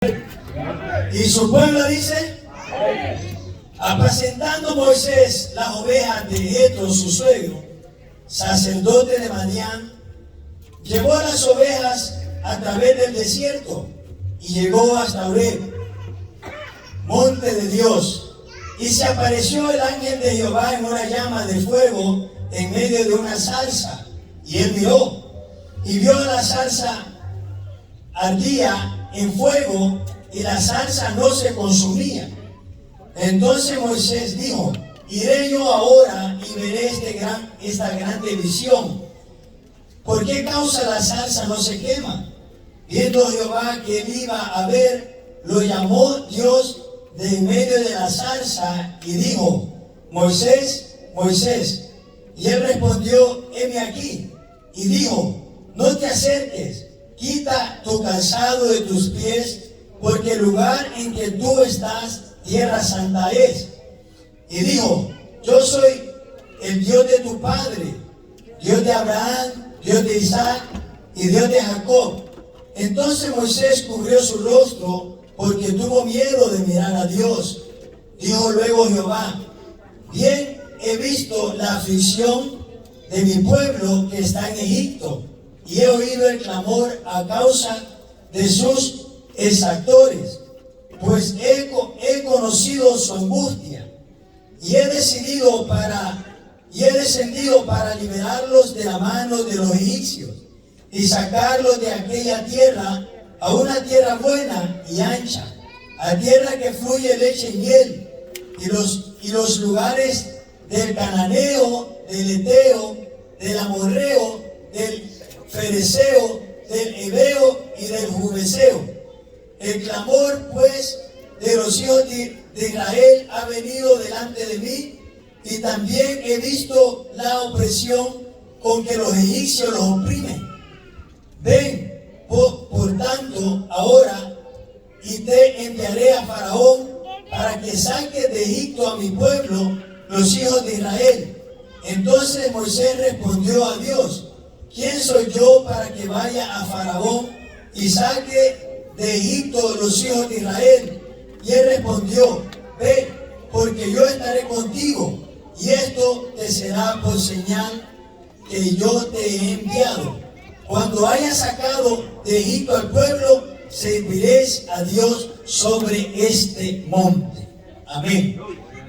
Y su pueblo dice: apacentando Moisés las ovejas de Jetro, su suegro, sacerdote de Madián, llevó a las ovejas a través del desierto y llegó hasta Horeb, monte de Dios. Y se apareció el ángel de Jehová en una llama de fuego en medio de una zarza. Y él miró y vio a la zarza ardía en fuego y la zarza no se consumía. Entonces Moisés dijo: iré yo ahora y veré esta grande visión. ¿Por qué causa la zarza no se quema? Viendo Jehová que él iba a ver, lo llamó Dios de en medio de la zarza y dijo: Moisés, Moisés. Y él respondió: heme aquí. Y dijo: no te acerques, quita tu calzado de tus pies, porque el lugar en que tú estás, tierra santa es. Y dijo: yo soy el Dios de tu padre, Dios de Abraham, Dios de Isaac y Dios de Jacob. Entonces Moisés cubrió su rostro porque tuvo miedo de mirar a Dios. Dijo luego Jehová: bien he visto la aflicción de mi pueblo que está en Egipto, y he oído el clamor a causa de sus exactores, pues he conocido su angustia, y he descendido para liberarlos de la mano de los egipcios, y sacarlos de aquella tierra a una tierra buena y ancha, a tierra que fluye leche y miel, y los lugares del cananeo, del eteo, del amorreo, del fereceo, del heveo y del jubeseo. El clamor pues de los hijos de Israel ha venido delante de mí, y también he visto la opresión con que los egipcios los oprimen. Ven, por tanto, ahora, y te enviaré a Faraón para que saques de Egipto a mi pueblo, los hijos de Israel. Entonces Moisés respondió a Dios: ¿quién soy yo para que vaya a Faraón y saque de Egipto los hijos de Israel? Y él respondió: ve, porque yo estaré contigo, y esto te será por señal que yo te he enviado. Cuando hayas sacado de Egipto al pueblo, serviréis a Dios sobre este monte. Amén.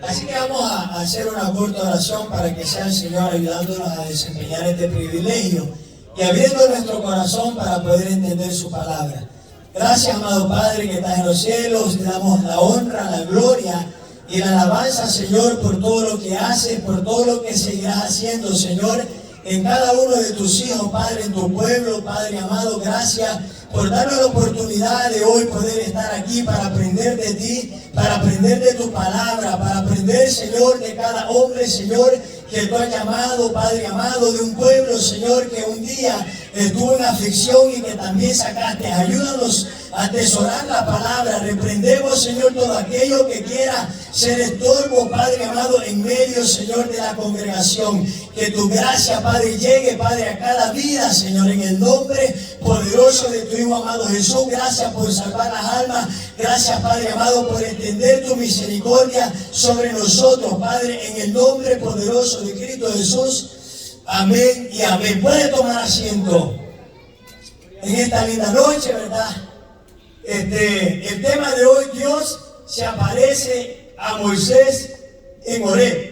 Así que vamos a hacer una corta oración para que sea el Señor ayudándonos a desempeñar este privilegio y abriendo nuestro corazón para poder entender su palabra. Gracias, amado Padre que estás en los cielos. Te damos la honra, la gloria y la alabanza, Señor, por todo lo que haces, por todo lo que seguirás haciendo, Señor, en cada uno de tus hijos, Padre, en tu pueblo, Padre amado. Gracias por darnos la oportunidad de hoy poder estar aquí para aprender de ti, para aprender de tu palabra, para aprender, Señor, de cada hombre, Señor, que tú has llamado, Padre amado, de un pueblo, Señor, que un día estuvo en aflicción y que también sacaste. Ayúdanos a atesorar la palabra. Reprendemos, Señor, todo aquello que quiera ser estorbo, Padre amado, en medio, Señor, de la congregación. Que tu gracia, Padre, llegue, Padre, a cada vida, Señor, en el nombre poderoso de tu Hijo amado Jesús. Gracias por salvar las almas. Gracias, Padre amado, por extender tu misericordia sobre nosotros, Padre, en el nombre poderoso de Cristo Jesús. Amén y amén. Puede tomar asiento en esta linda noche, ¿verdad? El tema de hoy: Dios se aparece a Moisés en Horeb.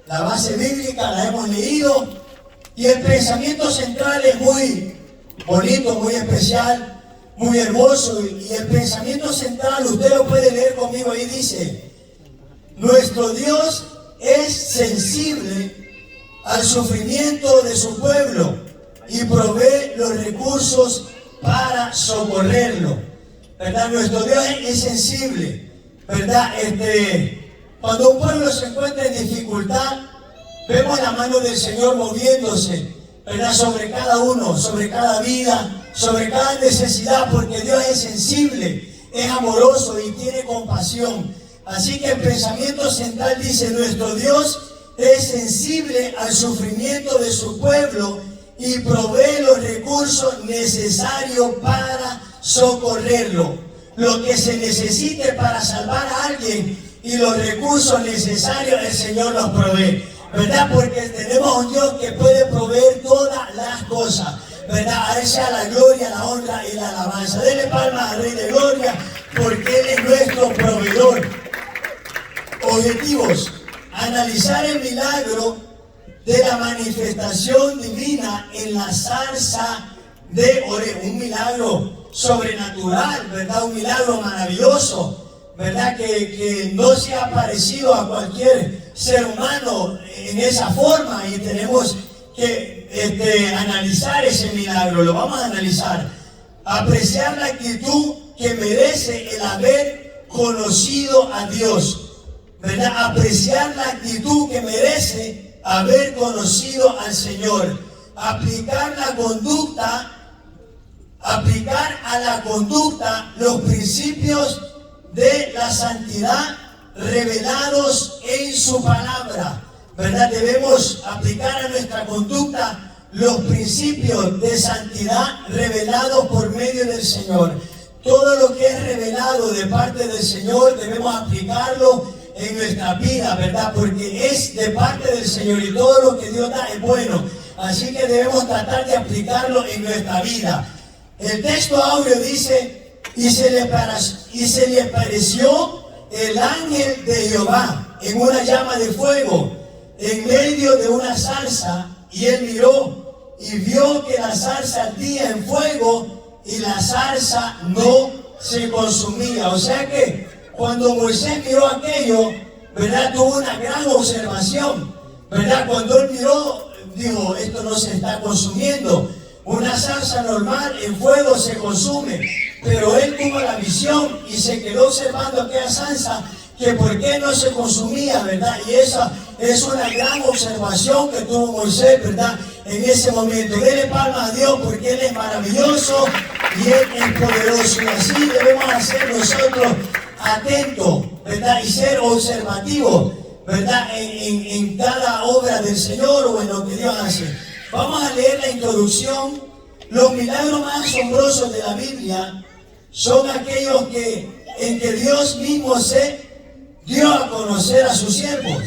La base bíblica la hemos leído y el pensamiento central es muy bonito, muy especial, muy hermoso. Y el pensamiento central, usted lo puede leer conmigo ahí, dice: nuestro Dios es sensible al sufrimiento de su pueblo y provee los recursos para socorrerlo, ¿verdad? Nuestro Dios es sensible, ¿verdad? Cuando un pueblo se encuentra en dificultad, vemos la mano del Señor moviéndose, ¿verdad? Sobre cada uno, sobre cada vida, sobre cada necesidad, porque Dios es sensible, es amoroso y tiene compasión. Así que el pensamiento central dice: nuestro Dios es sensible al sufrimiento de su pueblo y provee los recursos necesarios para socorrerlo. lo que se necesite para salvar a alguien y los recursos necesarios el Señor los provee, ¿verdad? Porque tenemos un Dios que puede proveer todas las cosas, ¿verdad? A Él sea la gloria, la honra y la alabanza. Dele palmas al Rey de Gloria, porque Él es nuestro proveedor. Objetivos: analizar el milagro de la manifestación divina en la zarza de Oreb, un milagro sobrenatural, ¿verdad? Un milagro maravilloso, ¿verdad? Que no se ha parecido a cualquier ser humano en esa forma, y tenemos que analizar ese milagro. Lo vamos a analizar. Apreciar la actitud que merece el haber conocido a Dios, ¿verdad? Apreciar la actitud que merece haber conocido al Señor. Aplicar a la conducta los principios de la santidad revelados en su palabra, ¿verdad? Debemos aplicar a nuestra conducta los principios de santidad revelados por medio del Señor. Todo lo que es revelado de parte del Señor debemos aplicarlo en nuestra vida, ¿verdad? Porque es de parte del Señor y todo lo que Dios da es bueno. Así que debemos tratar de aplicarlo en nuestra vida. El texto áureo dice: y se le apareció el ángel de Jehová en una llama de fuego en medio de una zarza, y él miró y vio que la zarza ardía en fuego y la zarza no se consumía. O sea que cuando Moisés miró aquello, ¿verdad? Tuvo una gran observación, ¿verdad? Cuando él miró, dijo: esto no se está consumiendo. Una zarza normal en fuego se consume, pero él tuvo la visión y se quedó observando aquella zarza, que por qué no se consumía, ¿verdad? Y esa es una gran observación que tuvo Moisés, ¿verdad? En ese momento. Dele palmas a Dios, porque Él es maravilloso y Él es poderoso. Y así debemos hacer nosotros atentos, ¿verdad? Y ser observativos, ¿verdad? En cada obra del Señor o en lo que Dios hace. Vamos a leer la introducción. Los milagros más asombrosos de la Biblia son aquellos en que Dios mismo se dio a conocer a sus siervos.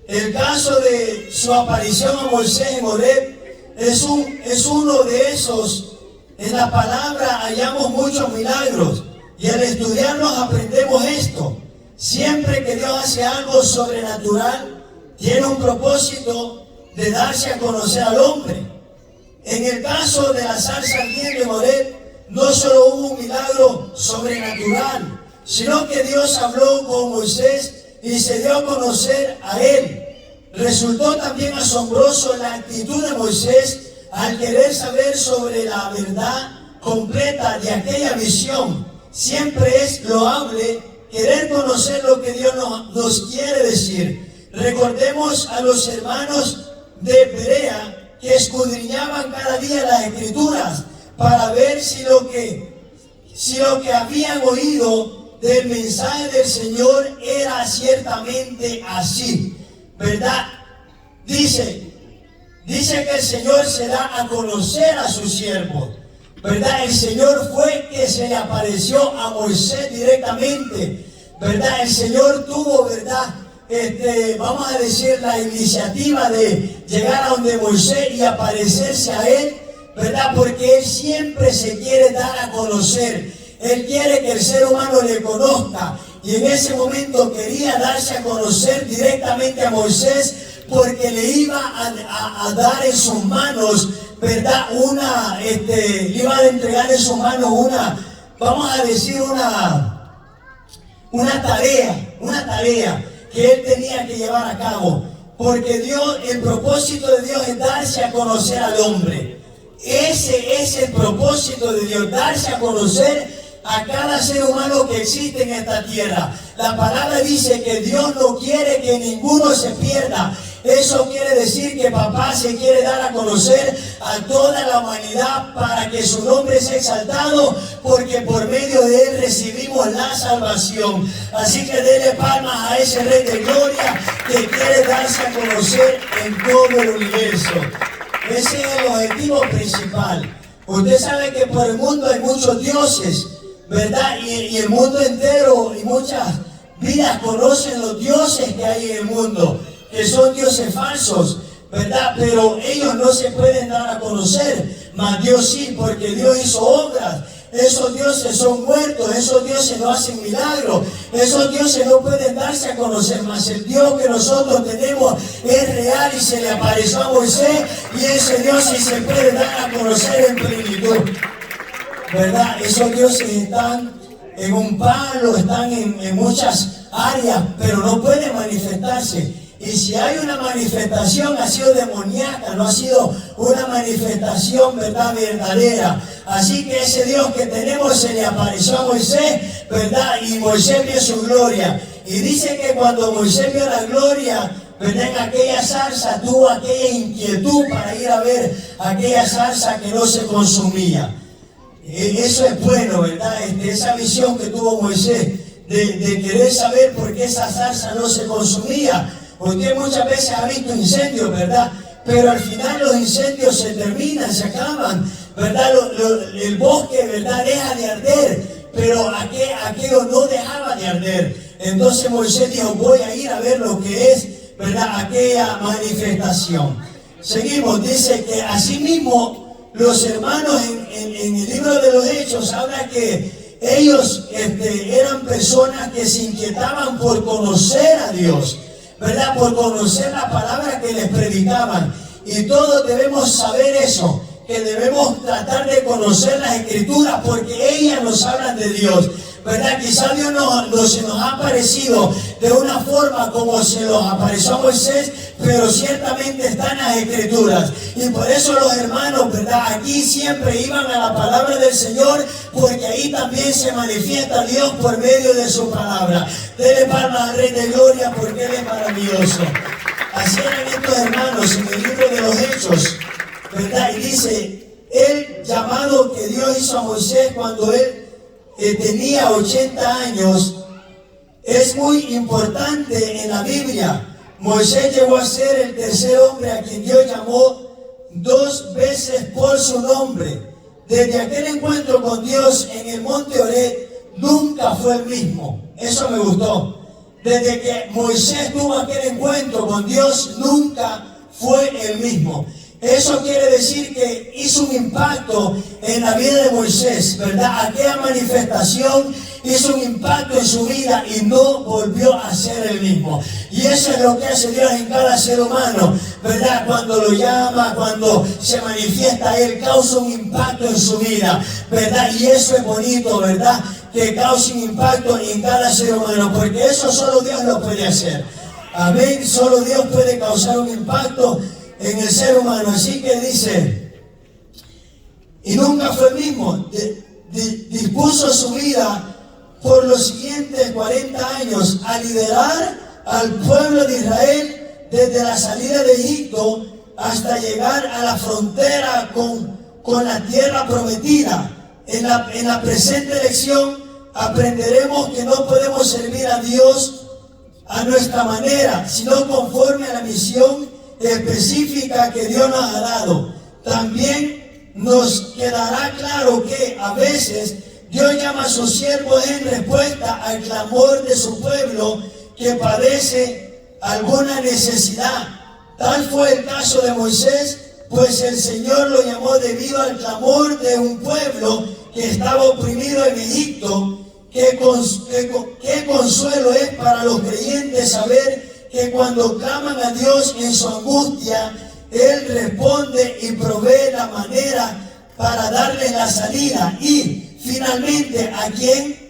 El caso de su aparición a Moisés en Oreb es uno de esos. En la palabra hallamos muchos milagros, y al estudiarlos aprendemos esto: siempre que Dios hace algo sobrenatural, tiene un propósito de darse a conocer al hombre. En el caso de la zarza ardiente en Oreb, no solo hubo un milagro sobrenatural, sino que Dios habló con Moisés y se dio a conocer a él. Resultó también asombroso la actitud de Moisés al querer saber sobre la verdad completa de aquella visión. Siempre es loable querer conocer lo que Dios nos quiere decir. Recordemos a los hermanos de Berea, que escudriñaban cada día las Escrituras para ver si lo que habían oído del mensaje del Señor era ciertamente así, ¿verdad? Dice que el Señor se da a conocer a sus siervos, ¿verdad? El Señor fue que se le apareció a Moisés directamente, ¿verdad? El Señor tuvo, ¿verdad? Vamos a decir, la iniciativa de llegar a donde Moisés y aparecerse a él, ¿verdad? Porque Él siempre se quiere dar a conocer. Él quiere que el ser humano le conozca, y en ese momento quería darse a conocer directamente a Moisés, porque le iba a dar en sus manos, ¿verdad? Le iba a entregar en sus manos vamos a decir, una tarea que él tenía que llevar a cabo, porque el propósito de Dios es darse a conocer al hombre. Ese es el propósito de Dios, darse a conocer a cada ser humano que existe en esta tierra. La palabra dice que Dios no quiere que ninguno se pierda. Eso quiere decir que papá se quiere dar a conocer a toda la humanidad para que su nombre sea exaltado, porque por medio de él recibimos la salvación. Así que dele palmas a ese Rey de Gloria que quiere darse a conocer en todo el universo. Ese es el objetivo principal. Usted sabe que por el mundo hay muchos dioses, ¿verdad? Y el mundo entero y muchas vidas conocen los dioses que hay en el mundo, que son dioses falsos, ¿verdad? Pero ellos no se pueden dar a conocer, mas Dios sí, porque Dios hizo obras. Esos dioses son muertos, esos dioses no hacen milagros, esos dioses no pueden darse a conocer, mas el Dios que nosotros tenemos es real y se le apareció a Moisés y ese Dios sí se puede dar a conocer en plenitud, ¿verdad? Esos dioses están en un palo, están en muchas áreas, pero no pueden manifestarse. Y si hay una manifestación, ha sido demoníaca, no ha sido una manifestación, ¿verdad?, verdadera. Así que ese Dios que tenemos se le apareció a Moisés, ¿verdad? Y Moisés vio su gloria. Y dice que cuando Moisés vio la gloria, ¿verdad?, en aquella zarza, tuvo aquella inquietud para ir a ver aquella zarza que no se consumía. Eso es bueno, ¿verdad? Esa visión que tuvo Moisés de querer saber por qué esa zarza no se consumía. Usted muchas veces ha visto incendios, ¿verdad? Pero al final los incendios se terminan, se acaban, ¿verdad? El bosque, ¿verdad?, deja de arder, pero aquello no dejaba de arder. Entonces Moisés dijo, voy a ir a ver lo que es, ¿verdad?, aquella manifestación. Seguimos, dice que asimismo los hermanos en el libro de los Hechos habla que ellos eran personas que se inquietaban por conocer a Dios, ¿verdad?, por conocer la palabra que les predicaban. Y todos debemos saber eso, que debemos tratar de conocer las Escrituras porque ellas nos hablan de Dios, ¿verdad? Quizá Dios no se nos ha aparecido de una forma como se los apareció a Moisés, pero ciertamente están las Escrituras. Y por eso los hermanos, ¿verdad?, aquí siempre iban a la palabra del Señor, porque ahí también se manifiesta Dios por medio de su palabra. Dele palmas al Rey de Gloria porque Él es maravilloso. Así eran estos hermanos en el libro de los Hechos, ¿verdad? Y dice, el llamado que Dios hizo a Moisés cuando él tenía 80 años, es muy importante en la Biblia. Moisés llegó a ser el tercer hombre a quien Dios llamó 2 veces por su nombre. Desde aquel encuentro con Dios en el monte Horeb, nunca fue el mismo. Eso me gustó. Desde que Moisés tuvo aquel encuentro con Dios, nunca fue el mismo. Eso quiere decir que hizo un impacto en la vida de Moisés, ¿verdad? Aquella manifestación hizo un impacto en su vida y no volvió a ser el mismo. Y eso es lo que hace Dios en cada ser humano, ¿verdad? Cuando lo llama, cuando se manifiesta, Él causa un impacto en su vida, ¿verdad? Y eso es bonito, ¿verdad?, que cause un impacto en cada ser humano, porque eso solo Dios lo puede hacer. Amén. Solo Dios puede causar un impacto en el ser humano. Así que dice, y nunca fue el mismo. Dispuso su vida por los siguientes 40 años a liderar al pueblo de Israel desde la salida de Egipto hasta llegar a la frontera con la tierra prometida. En la presente lección aprenderemos que no podemos servir a Dios a nuestra manera, sino conforme a la misión específica que Dios nos ha dado. También nos quedará claro que a veces Dios llama a sus siervos en respuesta al clamor de su pueblo que padece alguna necesidad. Tal fue el caso de Moisés, pues el Señor lo llamó debido al clamor de un pueblo que estaba oprimido en Egipto. Qué consuelo es para los creyentes saber que cuando claman a Dios en su angustia, Él responde y provee la manera para darles la salida. Y finalmente,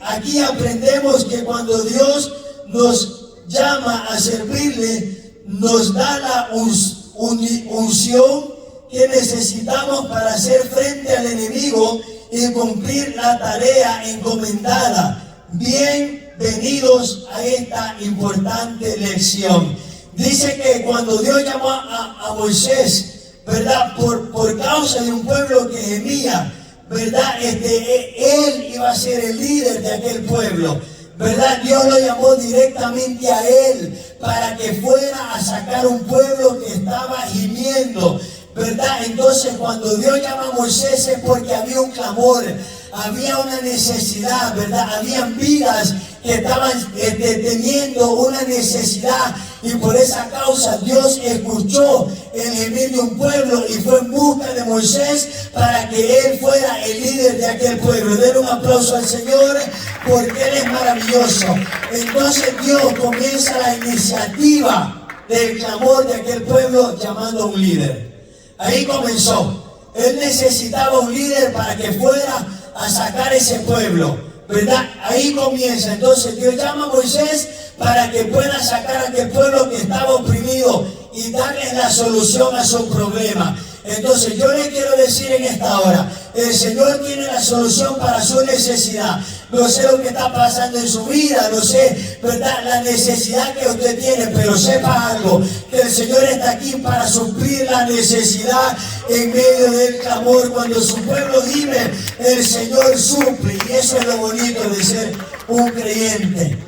aquí aprendemos que cuando Dios nos llama a servirle, nos da la unción que necesitamos para hacer frente al enemigo y cumplir la tarea encomendada. Bienvenidos a esta importante lección. Dice que cuando Dios llamó a Moisés, ¿verdad?, por causa de un pueblo que gemía, ¿verdad?, él iba a ser el líder de aquel pueblo, ¿verdad? Dios lo llamó directamente a él para que fuera a sacar un pueblo que estaba gimiendo, ¿verdad? Entonces cuando Dios llama a Moisés es porque había un clamor, había una necesidad, ¿verdad? Habían vidas que estaban teniendo una necesidad, y por esa causa Dios escuchó el gemir de un pueblo y fue en busca de Moisés para que él fuera el líder de aquel pueblo. Denle un aplauso al Señor porque Él es maravilloso. Entonces Dios comienza la iniciativa del clamor de aquel pueblo llamando a un líder. Ahí comenzó. Él necesitaba un líder para que fuera a sacar ese pueblo, ¿verdad? Ahí comienza. Entonces Dios llama a Moisés para que pueda sacar a aquel pueblo que estaba oprimido y darles la solución a su problema. Entonces yo le quiero decir en esta hora, el Señor tiene la solución para su necesidad. No sé lo que está pasando en su vida, no sé, ¿verdad?, la necesidad que usted tiene, pero sepa algo, que el Señor está aquí para suplir la necesidad en medio del clamor. Cuando su pueblo vive, el Señor suple, y eso es lo bonito de ser un creyente.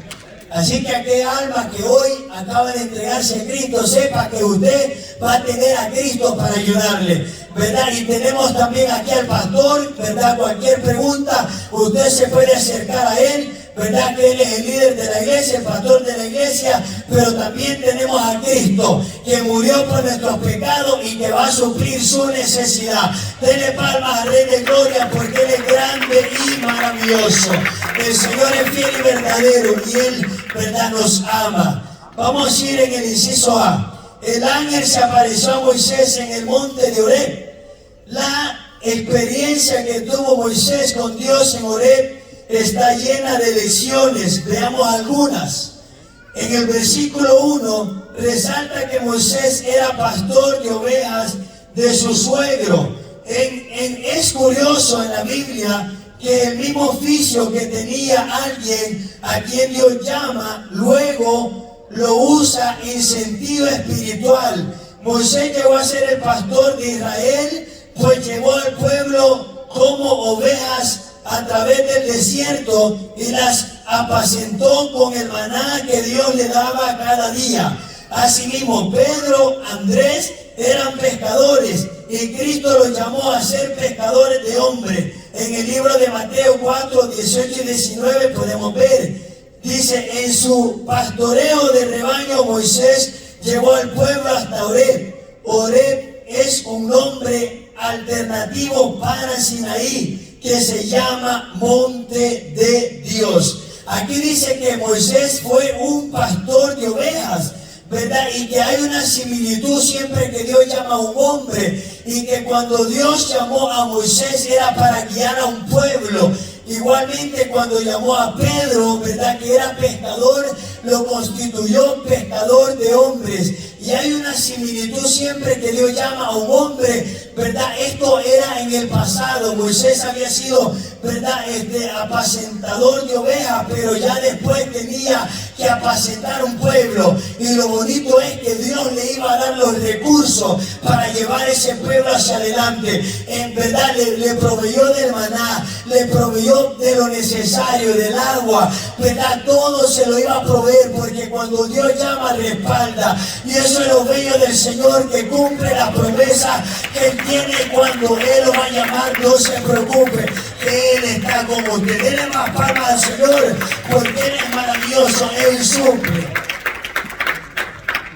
Así que aquel alma que hoy acaba de entregarse a Cristo, sepa que usted va a tener a Cristo para ayudarle, ¿verdad? Y tenemos también aquí al pastor, ¿verdad? Cualquier pregunta, usted se puede acercar a él, ¿verdad? Que él es el líder de la iglesia, el pastor de la iglesia, pero también tenemos a Cristo, que murió por nuestros pecados y que va a suplir su necesidad. Denle palmas al Rey de Gloria porque Él es grande y maravilloso. El Señor es fiel y verdadero y Él, ¿verdad?, nos ama. Vamos a ir en el inciso A. El ángel se apareció a Moisés en el monte de Horeb. La experiencia que tuvo Moisés con Dios en Horeb está llena de lecciones. Veamos algunas. En el versículo 1 resalta que Moisés era pastor de ovejas de su suegro. Es curioso en la Biblia que el mismo oficio que tenía alguien a quien Dios llama, luego lo usa en sentido espiritual. Moisés llegó a ser el pastor de Israel, pues llevó al pueblo como ovejas a través del desierto y las apacentó con el maná que Dios le daba cada día. Asimismo, Pedro, Andrés eran pescadores y Cristo los llamó a ser pescadores de hombres. En el libro de Mateo 4, 18 y 19 podemos ver, dice, en su pastoreo de rebaño Moisés llevó al pueblo hasta Horeb. Horeb es un nombre alternativo para Sinaí, que se llama Monte de Dios. Aquí dice que Moisés fue un pastor de ovejas, ¿verdad? Y que hay una similitud siempre que Dios llama a un hombre, y que cuando Dios llamó a Moisés era para guiar a un pueblo. Igualmente cuando llamó a Pedro, ¿verdad?, que era pescador, lo constituyó pescador de hombres. Y hay una similitud siempre que Dios llama a un hombre, ¿verdad? Esto era en el pasado. Moisés había sido, ¿verdad?, apacentador de ovejas, pero ya después tenía que apacentar un pueblo. Y lo bonito es que Dios le iba a dar los recursos para llevar ese pueblo hacia adelante. En verdad le proveyó del maná, le proveyó de lo necesario, del agua, ¿verdad? Todo se lo iba a proveer, porque cuando Dios llama, respalda. Y eso es lo bello del Señor, que cumple la promesa que Él tiene. Cuando Él lo va a llamar, no se preocupe, que Él está con usted. Denle más palmas al Señor, porque Él es maravilloso, Él suple.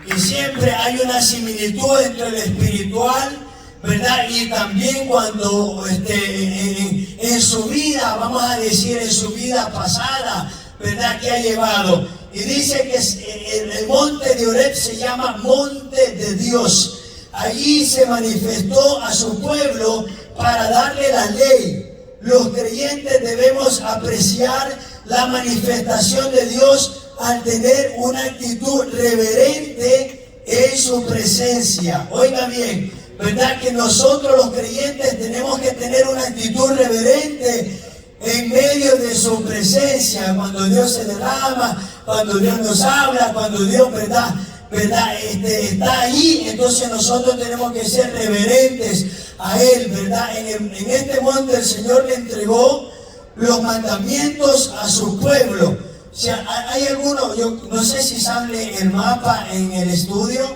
Y siempre hay una similitud entre el espiritual, ¿verdad? Y también cuando en su vida, vamos a decir, en su vida pasada, ¿verdad?, que ha llevado. Y dice que el monte de Horeb se llama Monte de Dios. Allí se manifestó a su pueblo para darle la ley. Los creyentes debemos apreciar la manifestación de Dios al tener una actitud reverente en su presencia. Oiga bien, ¿verdad?, que nosotros los creyentes tenemos que tener una actitud reverente en medio de su presencia, cuando Dios se derrama, cuando Dios nos habla, cuando Dios, ¿verdad?, está ahí. Entonces nosotros tenemos que ser reverentes a Él, ¿verdad? En este monte el Señor le entregó los mandamientos a su pueblo. O sea, hay algunos, yo no sé si sale el mapa en el estudio,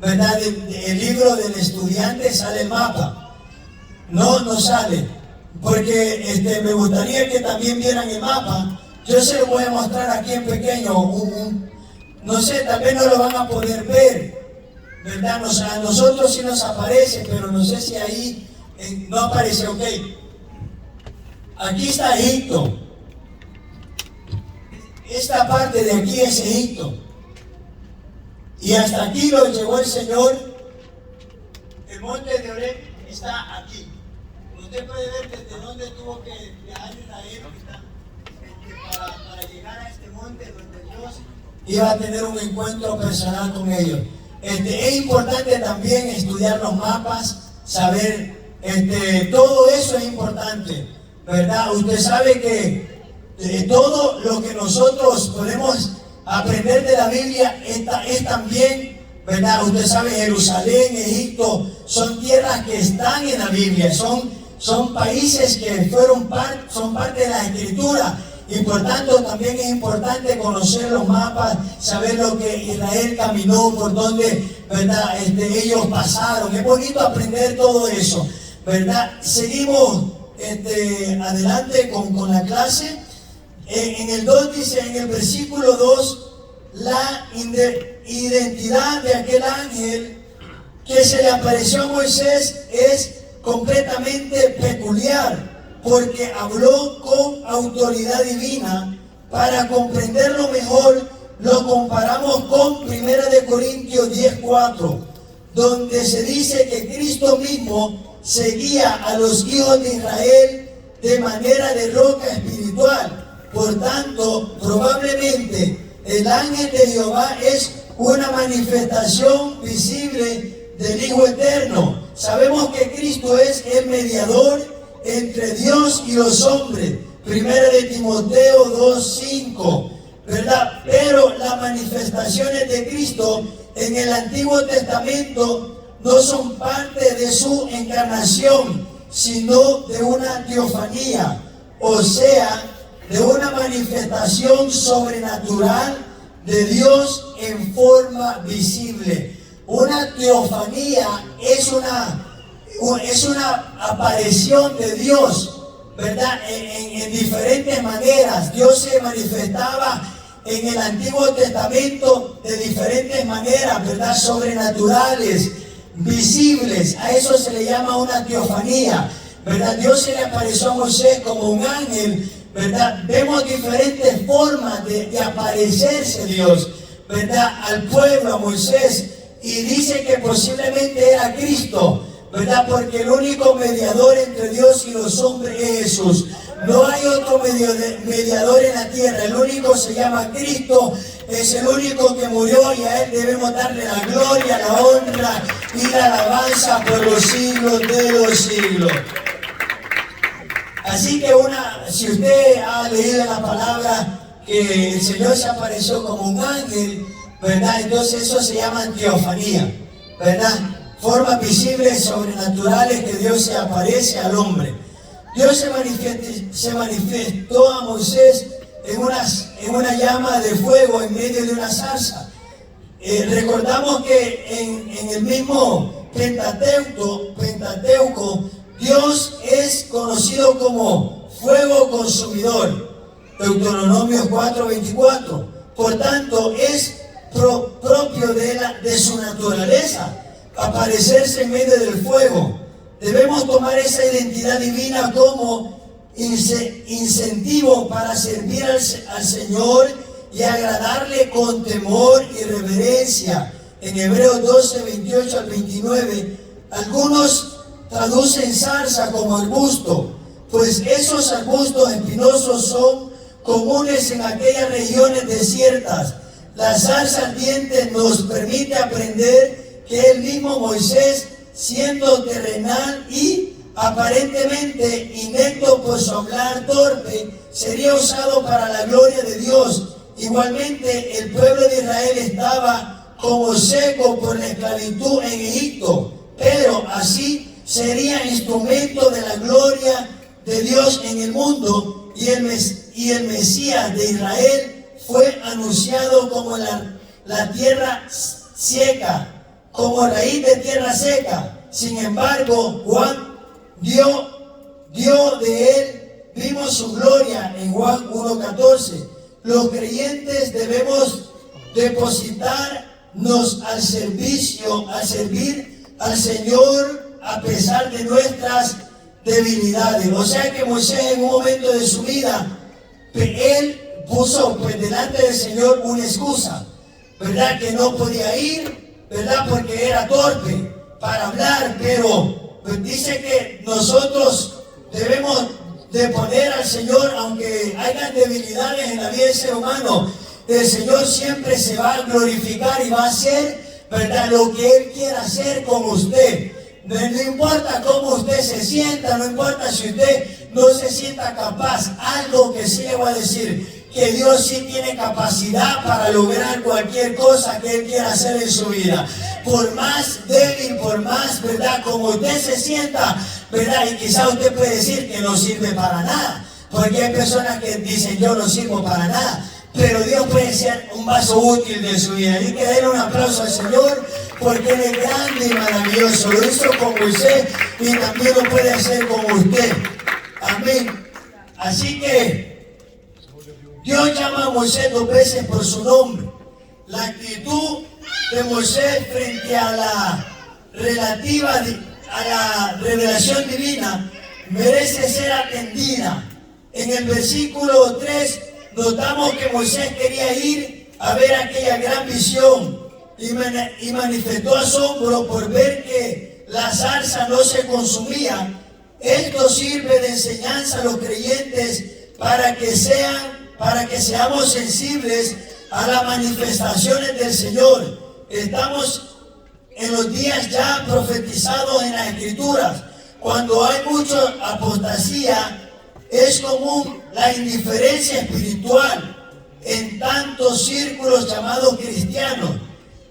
¿verdad? El libro del estudiante sale el mapa. No sale. porque me gustaría que también vieran el mapa. Yo se lo voy a mostrar aquí en pequeño, no sé, tal vez no lo van a poder ver, ¿verdad? A nosotros sí nos aparece, pero no sé si ahí no aparece, ok. Aquí está Egipto. Esta parte de aquí es Egipto. Y hasta aquí lo llevó el Señor. El monte de Oreb está aquí. Usted puede ver desde dónde tuvo que viajar Israel para llegar a este monte donde Dios iba a tener un encuentro personal con ellos. Es importante también estudiar los mapas, saber, todo eso es importante, ¿verdad? Usted sabe que todo lo que nosotros podemos aprender de la Biblia es también, ¿verdad? Usted sabe, Jerusalén, Egipto, son tierras que están en la Biblia, son países que son parte de la Escritura. Y por tanto también es importante conocer los mapas, saber lo que Israel caminó, por donde, ¿verdad? Ellos pasaron. Es bonito aprender todo eso, ¿verdad? Seguimos adelante con la clase. En el 2 dice, en el versículo 2, la identidad de aquel ángel que se le apareció a Moisés es completamente peculiar, porque habló con autoridad divina. Para comprenderlo mejor, lo comparamos con 1 Corintios 10:4, donde se dice que Cristo mismo seguía a los hijos de Israel de manera de roca espiritual. Por tanto, probablemente el ángel de Jehová es una manifestación visible del Hijo Eterno. Sabemos que Cristo es el mediador entre Dios y los hombres, 1 Timoteo 2:5, ¿verdad? Pero las manifestaciones de Cristo en el Antiguo Testamento no son parte de su encarnación, sino de una teofanía, o sea, de una manifestación sobrenatural de Dios en forma visible. Una teofanía es una aparición de Dios, ¿verdad? En diferentes maneras. Dios se manifestaba en el Antiguo Testamento de diferentes maneras, ¿verdad? Sobrenaturales, visibles. A eso se le llama una teofanía, ¿verdad? Dios se le apareció a Moisés como un ángel, ¿verdad? Vemos diferentes formas de aparecerse Dios, ¿verdad? Al pueblo, a Moisés, y dice que posiblemente era Cristo, ¿verdad? Porque el único mediador entre Dios y los hombres es Jesús. No hay otro mediador en la tierra. El único se llama Cristo. Es el único que murió y a Él debemos darle la gloria, la honra y la alabanza por los siglos de los siglos. Así que si usted ha leído la palabra que el Señor se apareció como un ángel, ¿verdad? Entonces eso se llama teofanía, ¿verdad? Formas visibles, sobrenaturales que Dios se aparece al hombre. Dios se manifestó a Moisés en una llama de fuego en medio de una zarza. Recordamos que en el mismo Pentateuco, Dios es conocido como fuego consumidor. Deuteronomio 4:24. Por tanto, es propio de su naturaleza aparecerse en medio del fuego. Debemos tomar esa identidad divina como incentivo para servir al Señor y agradarle con temor y reverencia. En Hebreos 12:28 al 29, algunos traducen zarza como arbusto, pues esos arbustos espinosos son comunes en aquellas regiones desiertas. La zarza ardiente nos permite aprender que el mismo Moisés, siendo terrenal y aparentemente inepto por su hablar torpe, sería usado para la gloria de Dios. Igualmente, el pueblo de Israel estaba como seco por la esclavitud en Egipto, pero así sería instrumento de la gloria de Dios en el mundo, y el Mesías de Israel fue anunciado como la tierra seca, como raíz de tierra seca. Sin embargo, Juan dio dio de él, vimos su gloria en Juan 1:14. Los creyentes debemos depositarnos al servicio, a servir al Señor a pesar de nuestras debilidades. O sea que Moisés en un momento de su vida, él puso pues delante del Señor una excusa, ¿verdad? Que no podía ir, ¿verdad? Porque era torpe para hablar, pero pues dice que nosotros debemos de poner al Señor, aunque hayan debilidades en la vida del ser humano, el Señor siempre se va a glorificar y va a hacer, ¿verdad?, lo que Él quiera hacer con usted. No importa cómo usted se sienta, no importa si usted no se sienta capaz, algo que sí le voy a decir, que Dios sí tiene capacidad para lograr cualquier cosa que Él quiera hacer en su vida. Por más débil, por más, ¿verdad?, como usted se sienta, ¿verdad? Y quizá usted puede decir que no sirve para nada, porque hay personas que dicen yo no sirvo para nada, pero Dios puede ser un vaso útil de su vida. Y que darle un aplauso al Señor, porque Él es grande y maravilloso. Lo hizo con Moisés y también lo puede hacer con usted. Amén. Así que Dios llama a Moisés 2 veces por su nombre. La actitud de Moisés frente a la revelación divina merece ser atendida. En el versículo 3 notamos que Moisés quería ir a ver aquella gran visión y manifestó asombro por ver que la zarza no se consumía. Esto sirve de enseñanza a los creyentes para que seamos sensibles a las manifestaciones del Señor. Estamos en los días ya profetizados en las Escrituras. Cuando hay mucha apostasía, es común la indiferencia espiritual en tantos círculos llamados cristianos.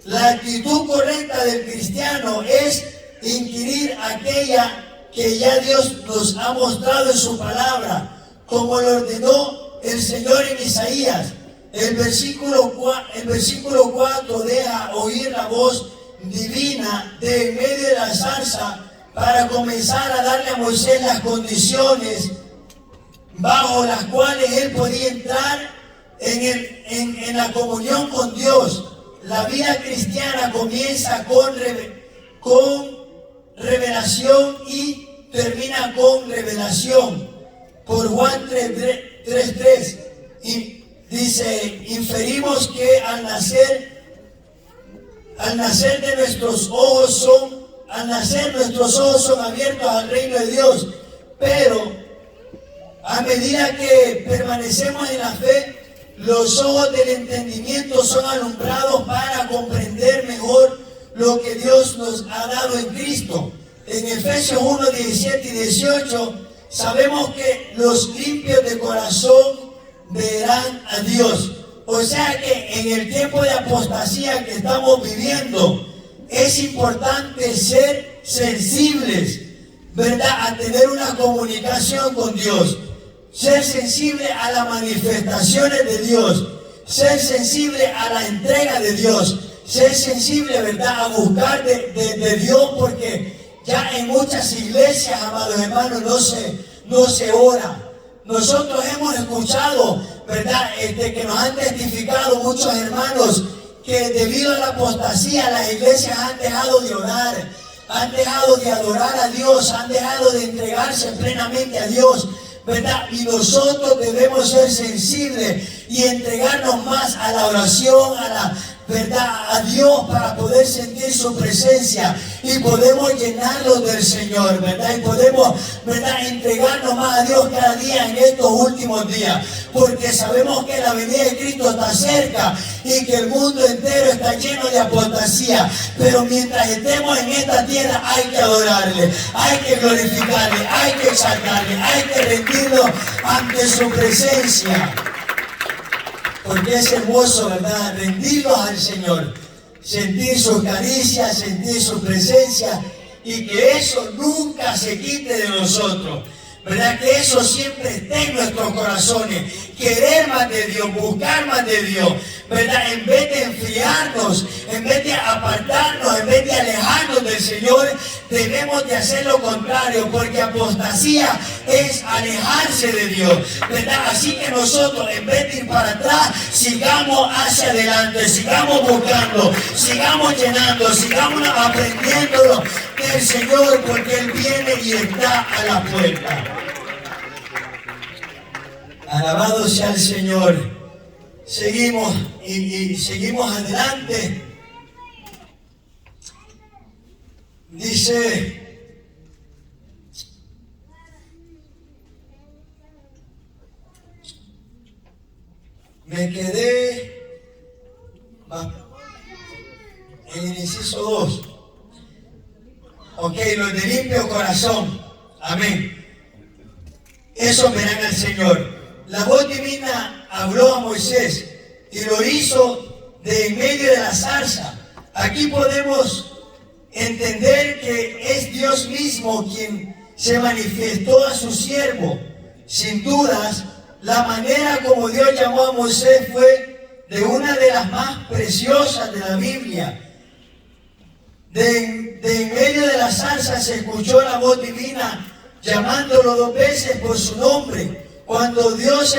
La actitud correcta del cristiano es inquirir aquella que ya Dios nos ha mostrado en su palabra, como lo ordenó el Señor en Isaías. El versículo 4 deja oír la voz divina de en medio de la zarza para comenzar a darle a Moisés las condiciones bajo las cuales él podía entrar en la comunión con Dios. La vida cristiana comienza con revelación y termina con revelación. Por Juan 3:3 y dice, inferimos que al nacer nuestros ojos son abiertos al reino de Dios, pero a medida que permanecemos en la fe, los ojos del entendimiento son alumbrados para comprender mejor lo que Dios nos ha dado en Cristo. En Efesios 1:17 y 18 sabemos que los limpios de corazón verán a Dios. O sea que en el tiempo de apostasía que estamos viviendo, es importante ser sensibles, ¿verdad?, a tener una comunicación con Dios. Ser sensible a las manifestaciones de Dios, ser sensible a la entrega de Dios, ser sensible, ¿verdad?, a buscar de Dios, porque ya en muchas iglesias, amados hermanos, no se ora. Nosotros hemos escuchado, ¿verdad?, que nos han testificado muchos hermanos que debido a la apostasía las iglesias han dejado de orar, han dejado de adorar a Dios, han dejado de entregarse plenamente a Dios, ¿verdad? Y nosotros debemos ser sensibles y entregarnos más a la oración, ¿verdad?, a Dios, para poder sentir su presencia y podemos llenarlos del Señor, ¿verdad? Y podemos, ¿verdad?, entregarnos más a Dios cada día en estos últimos días, porque sabemos que la venida de Cristo está cerca y que el mundo entero está lleno de apostasía. Pero mientras estemos en esta tierra hay que adorarle, hay que glorificarle, hay que exaltarle, hay que rendirnos ante su presencia. Porque es hermoso, ¿verdad?, rendirnos al Señor, sentir sus caricias, sentir su presencia, y que eso nunca se quite de nosotros, ¿verdad? Que eso siempre esté en nuestros corazones, querer más de Dios, buscar más de Dios, ¿verdad? En vez de enfriarnos, en vez de apartarnos, en vez de alejarnos del Señor, debemos de hacer lo contrario, porque apostasía es alejarse de Dios, ¿verdad? Así que nosotros, en vez de ir para atrás, sigamos hacia adelante, sigamos buscando, sigamos llenando, sigamos aprendiendo del Señor, porque Él viene y está a la puerta. Alabado sea el Señor. Seguimos y seguimos adelante. Dice, me quedé en el inciso 2. Ok, los de limpio corazón. Amén. Eso verán al Señor. La voz divina habló a Moisés y lo hizo de en medio de la zarza. Aquí podemos entender que es Dios mismo quien se manifestó a su siervo. Sin dudas, la manera como Dios llamó a Moisés fue de una de las más preciosas de la Biblia. De en medio de la zarza se escuchó la voz divina llamándolo 2 veces por su nombre. Cuando Dios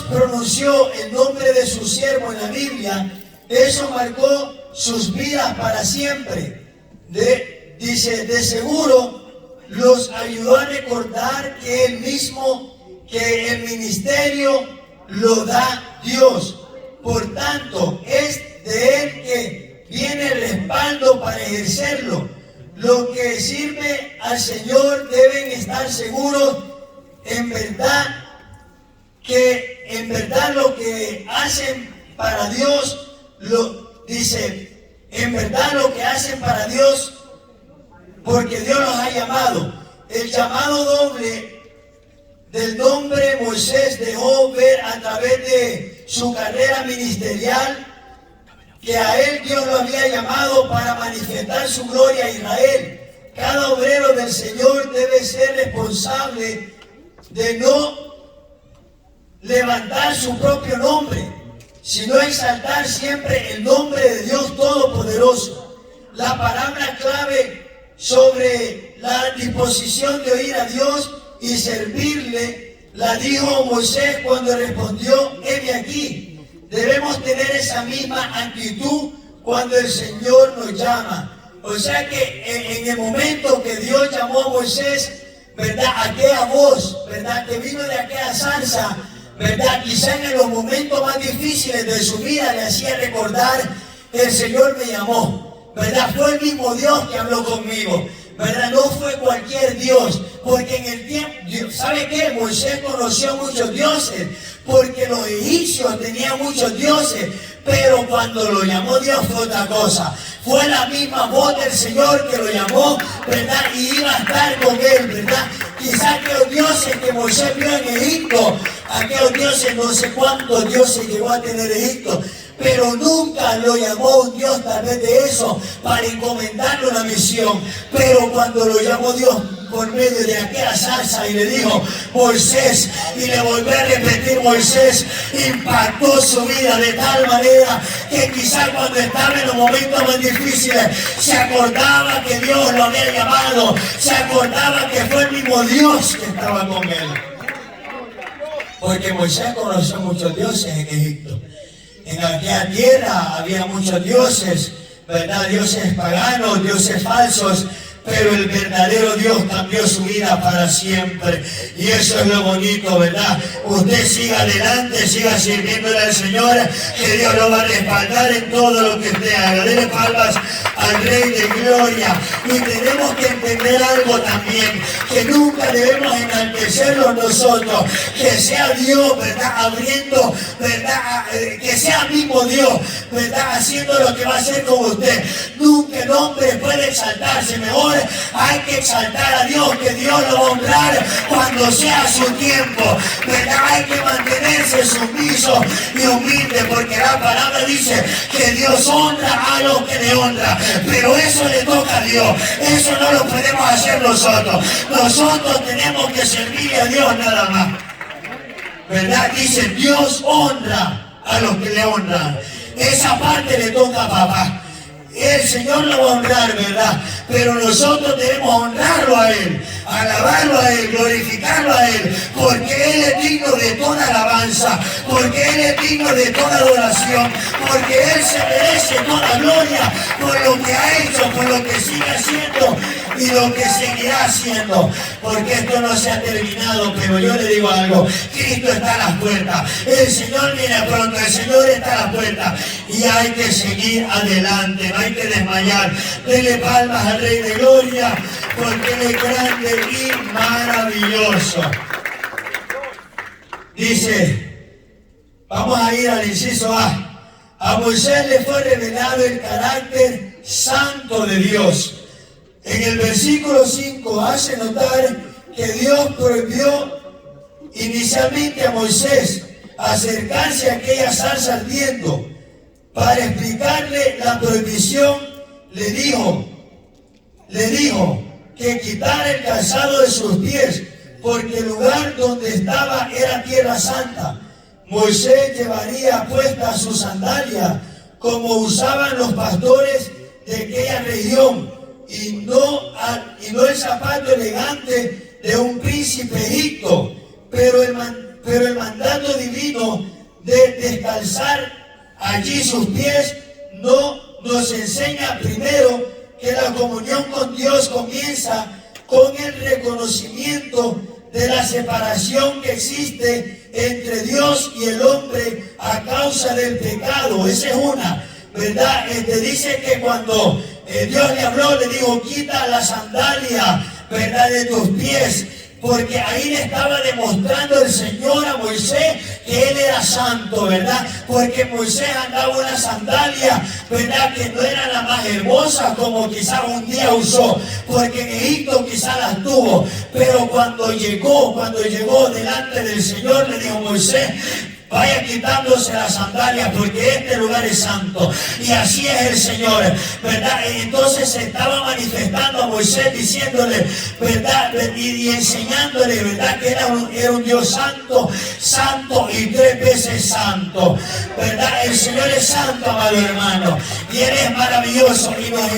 pronunció el nombre de su siervo en la Biblia, eso marcó sus vidas para siempre. Dice, de seguro los ayudó a recordar que el ministerio lo da Dios. Por tanto, es de Él que viene el respaldo para ejercerlo. Los que sirven al Señor deben estar seguros en verdad lo que hacen para Dios, en verdad lo que hacen para Dios, porque Dios los ha llamado. El llamado doble del nombre Moisés dejó ver a través de su carrera ministerial que a él Dios lo había llamado para manifestar su gloria a Israel. Cada obrero del Señor debe ser responsable de no levantar su propio nombre, sino exaltar siempre el nombre de Dios Todopoderoso. La palabra clave sobre la disposición de oír a Dios y servirle la dijo Moisés cuando respondió: heme aquí. Debemos tener esa misma actitud cuando el Señor nos llama. O sea que en el momento que Dios llamó a Moisés, ¿verdad? Aquella voz, ¿verdad? Que vino de aquella zarza, ¿verdad? Quizá en los momentos más difíciles de su vida le hacía recordar: el Señor me llamó, ¿verdad? Fue el mismo Dios que habló conmigo, ¿verdad? No fue cualquier Dios, porque en el tiempo, ¿sabe qué? Moisés conoció muchos dioses, porque los egipcios tenían muchos dioses, pero cuando lo llamó Dios fue otra cosa. Fue la misma voz del Señor que lo llamó, ¿verdad? Y iba a estar con él, ¿verdad? Quizás aquellos dioses que Moisés vio en Egipto, aquellos dioses, no sé cuántos dioses llegó a tener Egipto, pero nunca lo llamó un Dios tal vez de eso para encomendarle una misión. Pero cuando lo llamó Dios por medio de aquella zarza y le dijo: Moisés, y le volvió a repetir Moisés, impactó su vida de tal manera que quizás cuando estaba en los momentos más difíciles se acordaba que Dios lo había llamado, se acordaba que fue el mismo Dios que estaba con él. Porque Moisés conoció muchos dioses en Egipto. En aquella tierra había muchos dioses, ¿verdad? Dioses paganos, dioses falsos, pero el verdadero Dios cambió su vida para siempre. Y eso es lo bonito, ¿verdad? Usted siga adelante, siga sirviéndole al Señor, que Dios lo va a respaldar en todo lo que usted haga. Dele palmas al Rey de Gloria. Y tenemos que entender algo también, que nunca debemos enaltecerlo nosotros, que sea Dios, ¿verdad? Abriendo, ¿verdad? Que sea mismo Dios, ¿verdad? Haciendo lo que va a hacer con usted. Nunca el hombre puede exaltarse. Mejor hay que exaltar a Dios, que Dios lo va a honrar cuando sea su tiempo, ¿verdad? Hay que mantenerse sumiso y humilde, porque la palabra dice que Dios honra a los que le honra, pero eso le toca a Dios, eso no lo podemos hacer nosotros. Nosotros tenemos que servirle a Dios nada más, ¿verdad? Dice: Dios honra a los que le honran. Esa parte le toca a papá. el Señor lo va a honrar, ¿verdad? Pero nosotros debemos honrarlo a Él, alabarlo a Él, glorificarlo a Él, porque Él es digno de toda alabanza, porque Él es digno de toda adoración, porque Él se merece toda gloria por lo que ha hecho, por lo que sigue haciendo y lo que seguirá haciendo, porque esto no se ha terminado. Pero yo le digo algo: Cristo está a las puertas, el Señor viene pronto, el Señor está a las puertas y hay que seguir adelante, no hay que desmayar. Dele palmas al Rey de Gloria, porque Él es grande y maravilloso. Dice, vamos a ir al inciso A. A Moisés le fue revelado el carácter santo de Dios. En el versículo 5 hace notar que Dios prohibió inicialmente a Moisés acercarse a aquella zarza ardiendo. Para explicarle la prohibición, le dijo que quitara el calzado de sus pies, porque el lugar donde estaba era tierra santa. Moisés llevaría puesta su sandalia, como usaban los pastores de aquella región, y no el zapato elegante de un príncipe egipto. Pero el mandato divino de descalzar allí sus pies nos enseña primero que la comunión con Dios comienza con el reconocimiento de la separación que existe entre Dios y el hombre a causa del pecado. Esa es una, ¿verdad? Dice que cuando Dios le habló, le dijo: quita la sandalia, ¿verdad?, de tus pies. Porque ahí le estaba demostrando el Señor a Moisés que Él era santo, ¿verdad? Porque Moisés andaba una sandalia, ¿verdad?, que no era la más hermosa como quizás un día usó, porque en Egipto quizás las tuvo. Pero cuando llegó delante del Señor, le dijo: Moisés, vaya quitándose las sandalias, porque este lugar es santo. Y así es el Señor, ¿verdad? Entonces se estaba manifestando a Moisés, diciéndole, ¿verdad?, y enseñándole, ¿verdad?, que era un Dios santo, santo y 3 veces santo, ¿verdad? El Señor es santo, amado hermano, y Él es maravilloso y nos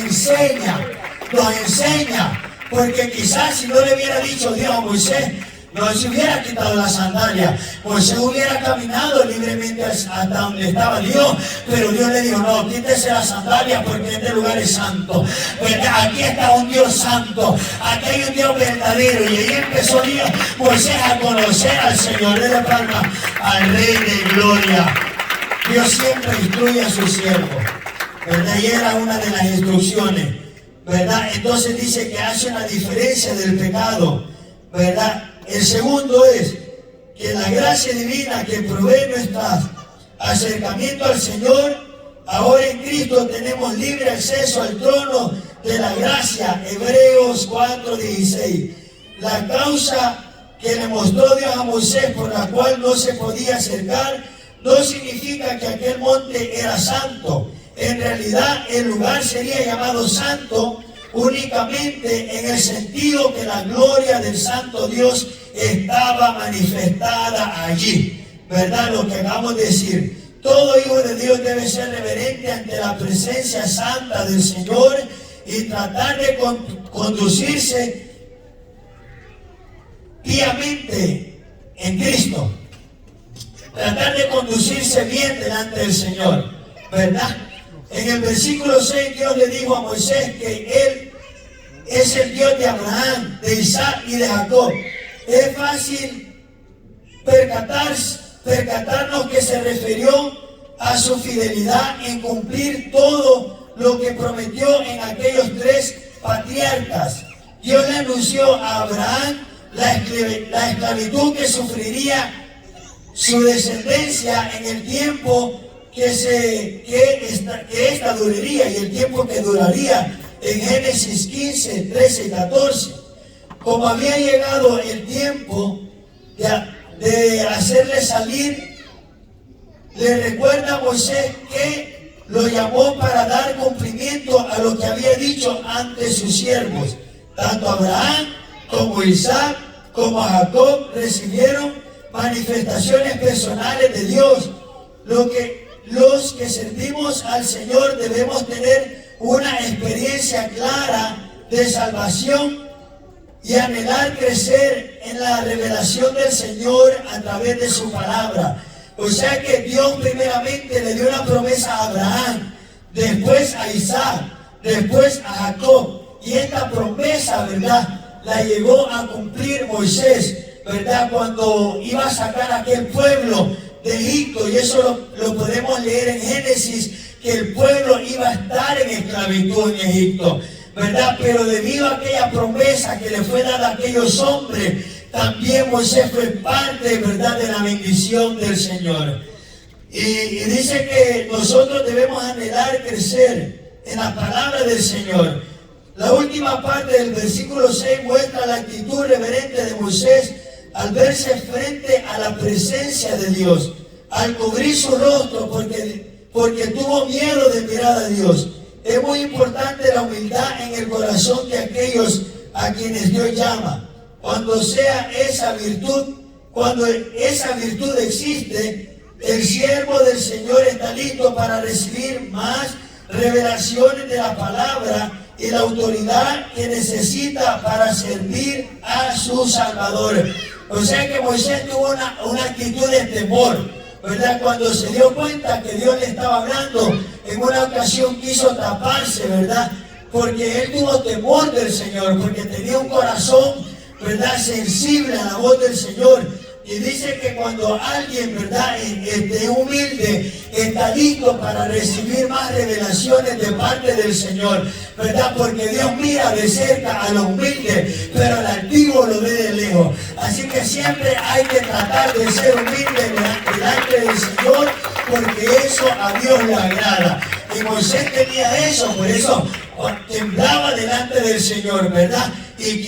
enseña, porque quizás si no le hubiera dicho Dios a Moisés, no se hubiera quitado la sandalia, Moisés hubiera caminado libremente hasta donde estaba Dios. Pero Dios le dijo: no, quítese la sandalia, porque este lugar es santo, ¿verdad? Aquí está un Dios santo, aquí hay un Dios verdadero. Y ahí empezó Moisés a conocer al Señor. De la palma al Rey de Gloria. Dios siempre instruye a sus siervos, ¿verdad? Y era una de las instrucciones, ¿verdad? Entonces dice que hace una diferencia del pecado, ¿verdad? El segundo es que la gracia divina que provee nuestro acercamiento al Señor, ahora en Cristo tenemos libre acceso al trono de la gracia. Hebreos 4:16. La causa que le mostró Dios a Moisés, por la cual no se podía acercar, no significa que aquel monte era santo. En realidad el lugar sería llamado santo únicamente en el sentido que la gloria del santo Dios estaba manifestada allí, ¿verdad? Lo que acabamos de decir: todo hijo de Dios debe ser reverente ante la presencia santa del Señor y tratar de conducirse piamente en Cristo, tratar de conducirse bien delante del Señor, ¿verdad? En el versículo 6 Dios le dijo a Moisés que Él es el Dios de Abraham, de Isaac y de Jacob. Es fácil percatarnos que se refirió a su fidelidad en cumplir todo lo que prometió en aquellos 3 patriarcas. Dios le anunció a Abraham la esclavitud que sufriría su descendencia en el tiempo que esta duraría, y el tiempo que duraría en Génesis 15, 13 y 14. Como había llegado el tiempo de hacerle salir, le recuerda a Moisés que lo llamó para dar cumplimiento a lo que había dicho ante sus siervos. Tanto Abraham como Isaac como Jacob recibieron manifestaciones personales de Dios. Los que servimos al Señor debemos tener una experiencia clara de salvación y anhelar crecer en la revelación del Señor a través de su palabra. O sea que Dios primeramente le dio una promesa a Abraham, después a Isaac, después a Jacob. Y esta promesa, ¿verdad?, la llegó a cumplir Moisés, ¿verdad?, cuando iba a sacar a aquel pueblo de Egipto. Y eso lo podemos leer en Génesis, que el pueblo iba a estar en esclavitud en Egipto, ¿verdad? Pero debido a aquella promesa que le fue dada a aquellos hombres, también Moisés fue parte, ¿verdad?, de la bendición del Señor. Y dice que nosotros debemos anhelar crecer en la palabra del Señor. La última parte del versículo 6 muestra la actitud reverente de Moisés al verse frente a la presencia de Dios, al cubrir su rostro porque tuvo miedo de mirar a Dios. Es muy importante la humildad en el corazón de aquellos a quienes Dios llama. Cuando esa virtud existe, el siervo del Señor está listo para recibir más revelaciones de la palabra y la autoridad que necesita para servir a su Salvador. O sea que Moisés tuvo una actitud de temor, ¿verdad? Cuando se dio cuenta que Dios le estaba hablando, en una ocasión quiso taparse, ¿verdad? Porque él tuvo temor del Señor, porque tenía un corazón, ¿verdad?, sensible a la voz del Señor. Y dice que cuando alguien, ¿verdad?, humilde, está listo para recibir más revelaciones de parte del Señor, ¿verdad? Porque Dios mira de cerca a los humildes, pero al altivo lo ve de lejos. Así que siempre hay que tratar de ser humilde delante del Señor, porque eso a Dios le agrada. Y Moisés tenía eso, por eso temblaba delante del Señor, ¿verdad? Y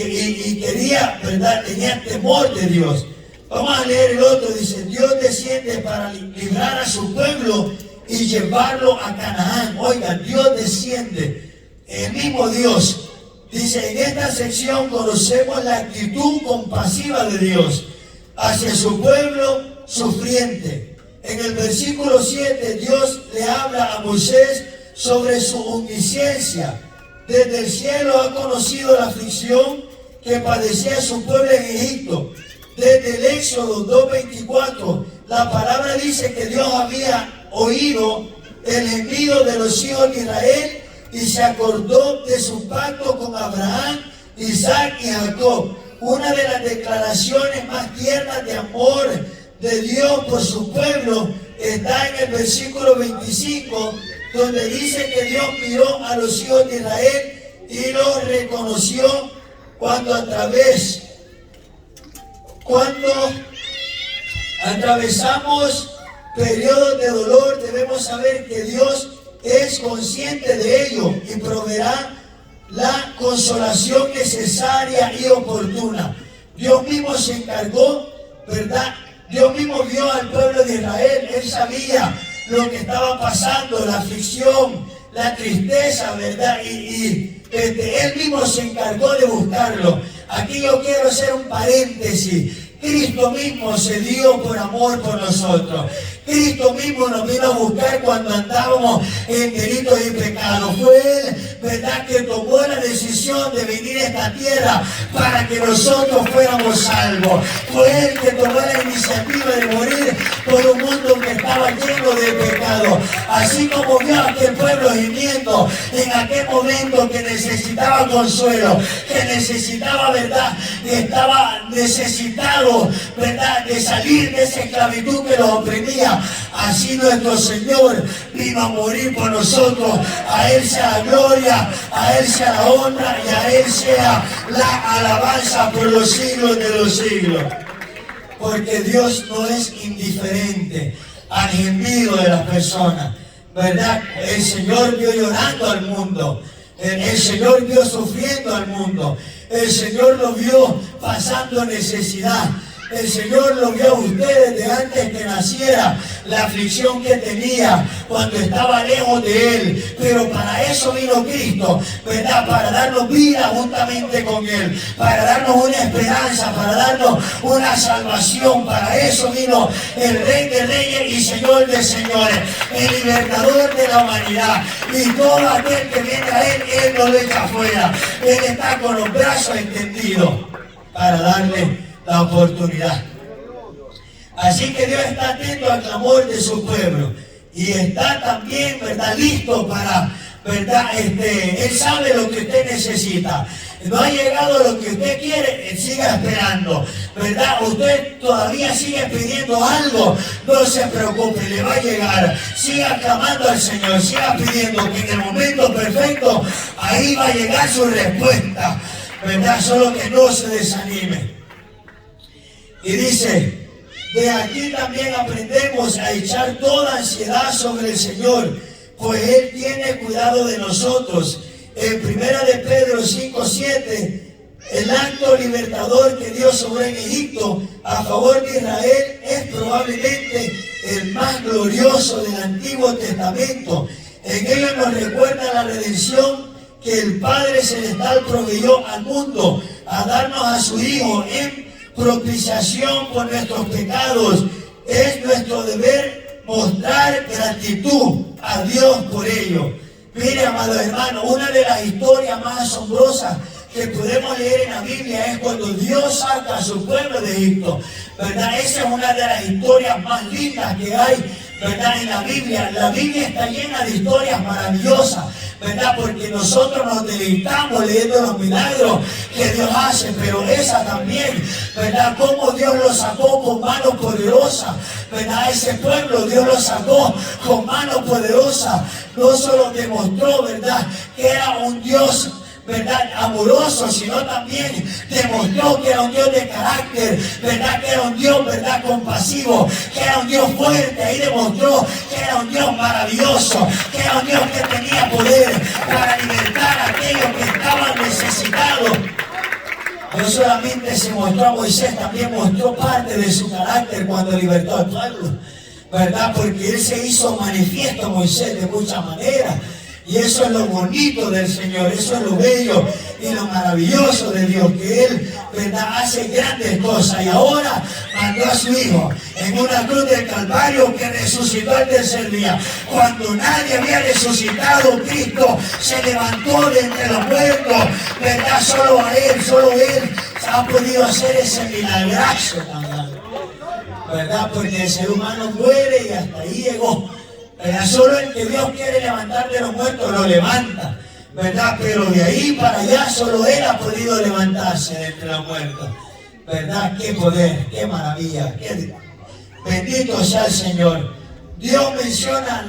quería, ¿verdad?, tenía temor de Dios. Vamos a leer el otro, dice: Dios desciende para librar a su pueblo y llevarlo a Canaán. Oiga, Dios desciende, el mismo Dios. Dice, en esta sección conocemos la actitud compasiva de Dios hacia su pueblo sufriente. En el versículo 7, Dios le habla a Moisés sobre su omnisciencia. Desde el cielo ha conocido la aflicción que padecía su pueblo en Egipto. Desde el Éxodo 2:24, la palabra dice que Dios había oído el gemido de los hijos de Israel y se acordó de su pacto con Abraham, Isaac y Jacob. Una de las declaraciones más tiernas de amor de Dios por su pueblo está en el versículo 25, donde dice que Dios miró a los hijos de Israel y los reconoció cuando atravesamos periodos de dolor. Debemos saber que Dios es consciente de ello y proveerá la consolación necesaria y oportuna. Dios mismo se encargó, ¿verdad? Dios mismo vio al pueblo de Israel. Él sabía lo que estaba pasando, la aflicción, la tristeza, ¿verdad? Y Él mismo se encargó de buscarlo. Aquí yo quiero hacer un paréntesis. Cristo mismo se dio por amor por nosotros. Cristo mismo nos vino a buscar cuando andábamos en delitos y pecados. Fue Él, ¿verdad?, que tomó la decisión de venir a esta tierra para que nosotros fuéramos salvos. Fue Él que tomó la iniciativa de morir por un mundo que estaba lleno de pecado. Así como vio a aquel pueblo gimiendo en aquel momento que necesitaba consuelo, que necesitaba, ¿verdad?, que estaba necesitado, ¿verdad?, de salir de esa esclavitud que los oprimía. Así nuestro Señor vino a morir por nosotros. A Él sea la gloria, a Él sea la honra y a Él sea la alabanza por los siglos de los siglos. Porque Dios no es indiferente al gemido de las personas, ¿verdad? El Señor vio llorando al mundo. El Señor vio sufriendo al mundo. El Señor lo vio pasando necesidad. El Señor lo vio a ustedes de antes que naciera. la aflicción que tenía cuando estaba lejos de Él. Pero para eso vino Cristo, ¿verdad? Para darnos vida juntamente con Él, para darnos una esperanza, para darnos una salvación. Para eso vino el Rey de Reyes y Señor de Señores, el libertador de la humanidad. Y todo aquel que viene a Él, Él no lo echa afuera. Él está con los brazos extendidos para darle la oportunidad. Así que Dios está atento al clamor de su pueblo y está también, ¿verdad?, listo para, ¿verdad? Él sabe lo que usted necesita. No ha llegado lo que usted quiere, siga esperando, ¿verdad? Usted todavía sigue pidiendo algo, no se preocupe, le va a llegar. Siga clamando al Señor, siga pidiendo que en el momento perfecto ahí va a llegar su respuesta, ¿verdad? Solo que no se desanime. Y dice: de aquí también aprendemos a echar toda ansiedad sobre el Señor, pues Él tiene cuidado de nosotros. En 1 de Pedro 5:7, el acto libertador que Dios obró en Egipto a favor de Israel es probablemente el más glorioso del Antiguo Testamento. En ello nos recuerda la redención que el Padre Celestial proveyó al mundo a darnos a su Hijo en propiciación por nuestros pecados. Es nuestro deber mostrar gratitud a Dios por ello. Mire, amados hermanos, una de las historias más asombrosas que podemos leer en la Biblia es cuando Dios saca a su pueblo de Egipto, ¿verdad? Esa es una de las historias más lindas que hay, ¿verdad?, en la Biblia. La Biblia está llena de historias maravillosas, ¿verdad? Porque nosotros nos deleitamos leyendo los milagros que Dios hace, pero esa también, ¿verdad? Cómo Dios lo sacó con mano poderosa, ¿verdad? Ese pueblo Dios lo sacó con mano poderosa. No solo demostró, ¿verdad?, que era un Dios, ¿verdad?, amoroso, sino también demostró que era un Dios de carácter, ¿verdad?, que era un Dios, ¿verdad?, compasivo, que era un Dios fuerte. Ahí demostró que era un Dios maravilloso, que era un Dios que tenía poder para libertar a aquellos que estaban necesitados. No solamente se mostró a Moisés, también mostró parte de su carácter cuando libertó al pueblo, ¿verdad? Porque Él se hizo manifiesto a Moisés de muchas maneras. Y eso es lo bonito del Señor, eso es lo bello y lo maravilloso de Dios, que Él, ¿verdad?, hace grandes cosas. Y ahora mandó a su Hijo en una cruz del Calvario, que resucitó al tercer día. Cuando nadie había resucitado, Cristo se levantó de entre los muertos, ¿verdad? Solo Él ha podido hacer ese milagrazo también, ¿verdad? Porque el ser humano muere y hasta ahí llegó. Solo el que Dios quiere levantar de los muertos lo levanta, ¿verdad? Pero de ahí para allá solo Él ha podido levantarse de entre los muertos, ¿verdad? Qué poder, qué maravilla, qué bendito sea el Señor. Dios menciona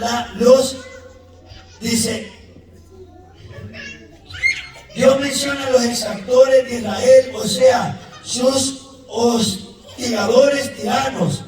Dios menciona a los exactores de Israel, o sea, sus hostigadores tiranos.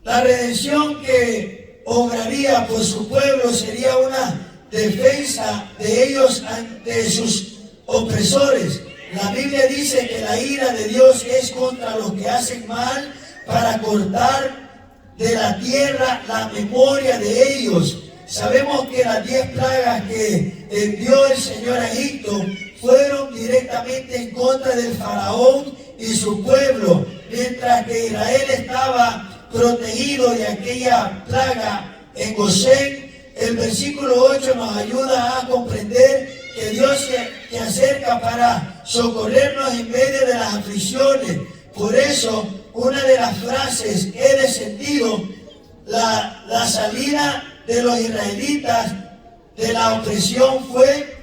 La redención que obraría por su pueblo sería una defensa de ellos ante sus opresores. La Biblia dice que la ira de Dios es contra los que hacen mal, para cortar de la tierra la memoria de ellos. Sabemos que las 10 plagas que envió el Señor a Egipto fueron directamente en contra del faraón y su pueblo, mientras que Israel estaba protegido de aquella plaga en Gosén. El versículo 8 nos ayuda a comprender que Dios se acerca para socorrernos en medio de las aflicciones. Por eso, una de las frases, he descendido, la salida de los israelitas de la opresión fue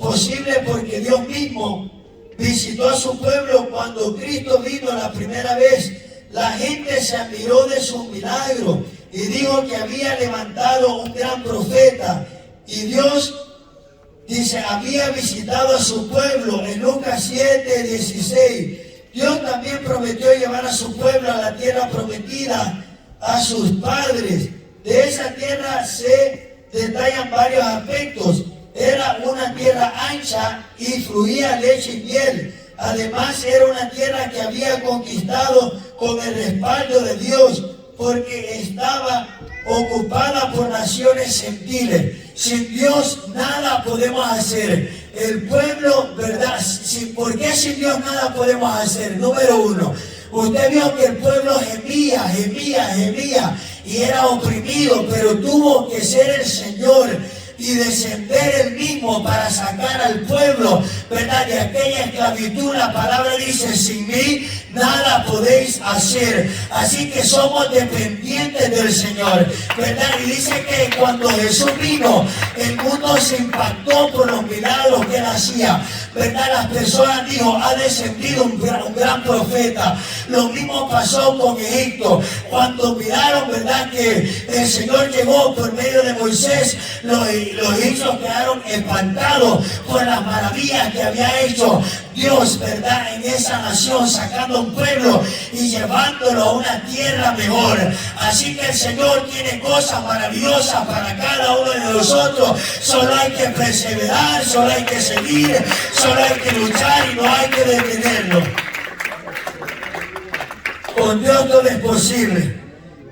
posible porque Dios mismo visitó a su pueblo. Cuando Cristo vino la primera vez, la gente se admiró de su milagro y dijo que había levantado un gran profeta. Y Dios, dice, había visitado a su pueblo en Lucas 7:16. Dios también prometió llevar a su pueblo a la tierra prometida a sus padres. De esa tierra se detallan varios aspectos. Era una tierra ancha y fluía leche y miel. Además, era una tierra que había conquistado con el respaldo de Dios. porque estaba ocupada por naciones gentiles. Sin Dios nada podemos hacer. El pueblo, ¿verdad? ¿Por qué sin Dios nada podemos hacer? Número uno, usted vio que el pueblo gemía y era oprimido, pero tuvo que ser el Señor y descender él mismo para sacar al pueblo, ¿verdad?, de aquella esclavitud. La palabra dice: sin mí nada podéis hacer. Así que somos dependientes del Señor, ¿verdad? Y dice que cuando Jesús vino, el mundo se impactó por los milagros que él hacía, ¿verdad? Las personas dijo: ha descendido un gran profeta. Lo mismo pasó con Egipto. Cuando miraron, ¿verdad?, que el Señor llegó por medio de Moisés, los egipcios quedaron espantados por las maravillas que había hecho Dios, ¿verdad?, en esa nación, sacando un pueblo y llevándolo a una tierra mejor. Así que el Señor tiene cosas maravillosas para cada uno de nosotros. Solo hay que perseverar, solo hay que seguir, solo hay que luchar y no hay que detenerlo. Con Dios todo es posible.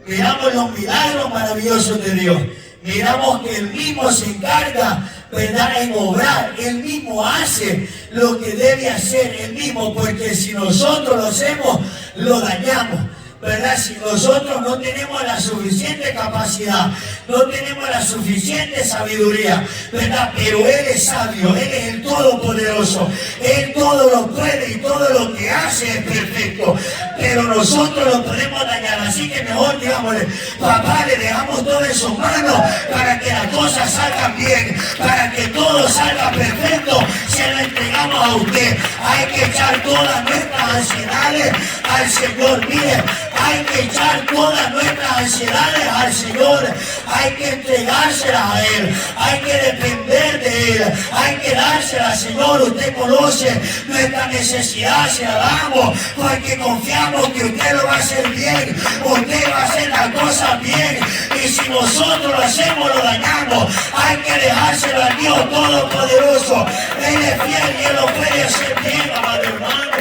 Miramos los milagros maravillosos de Dios. Miramos que Él mismo se encarga, ¿verdad?, en obrar. Él mismo hace lo que debe hacer Él mismo, porque si nosotros lo hacemos, lo dañamos, ¿verdad? Si nosotros no tenemos la suficiente capacidad, no tenemos la suficiente sabiduría, ¿verdad? Pero Él es sabio, Él es el Todopoderoso, Él todo lo puede y todo lo que hace es perfecto, pero nosotros lo podemos dañar. Así que mejor digámosle: papá, le dejamos todo en sus manos para que las cosas salgan bien, para que todo salga perfecto. Se lo entregamos a usted. Hay que echar todas nuestras ansiedades al Señor. Mire, hay que echar todas nuestras ansiedades al Señor. Hay que entregárselas a Él. Hay que depender de Él. Hay que dárselas, Señor. Usted conoce nuestra necesidad, se la damos porque confiamos que usted lo va a hacer bien. Usted va a hacer las cosas bien. Y si nosotros lo hacemos, lo dañamos. Hay que dejárselo al Dios Todopoderoso. Él es fiel y Él lo puede hacer bien, amado hermano.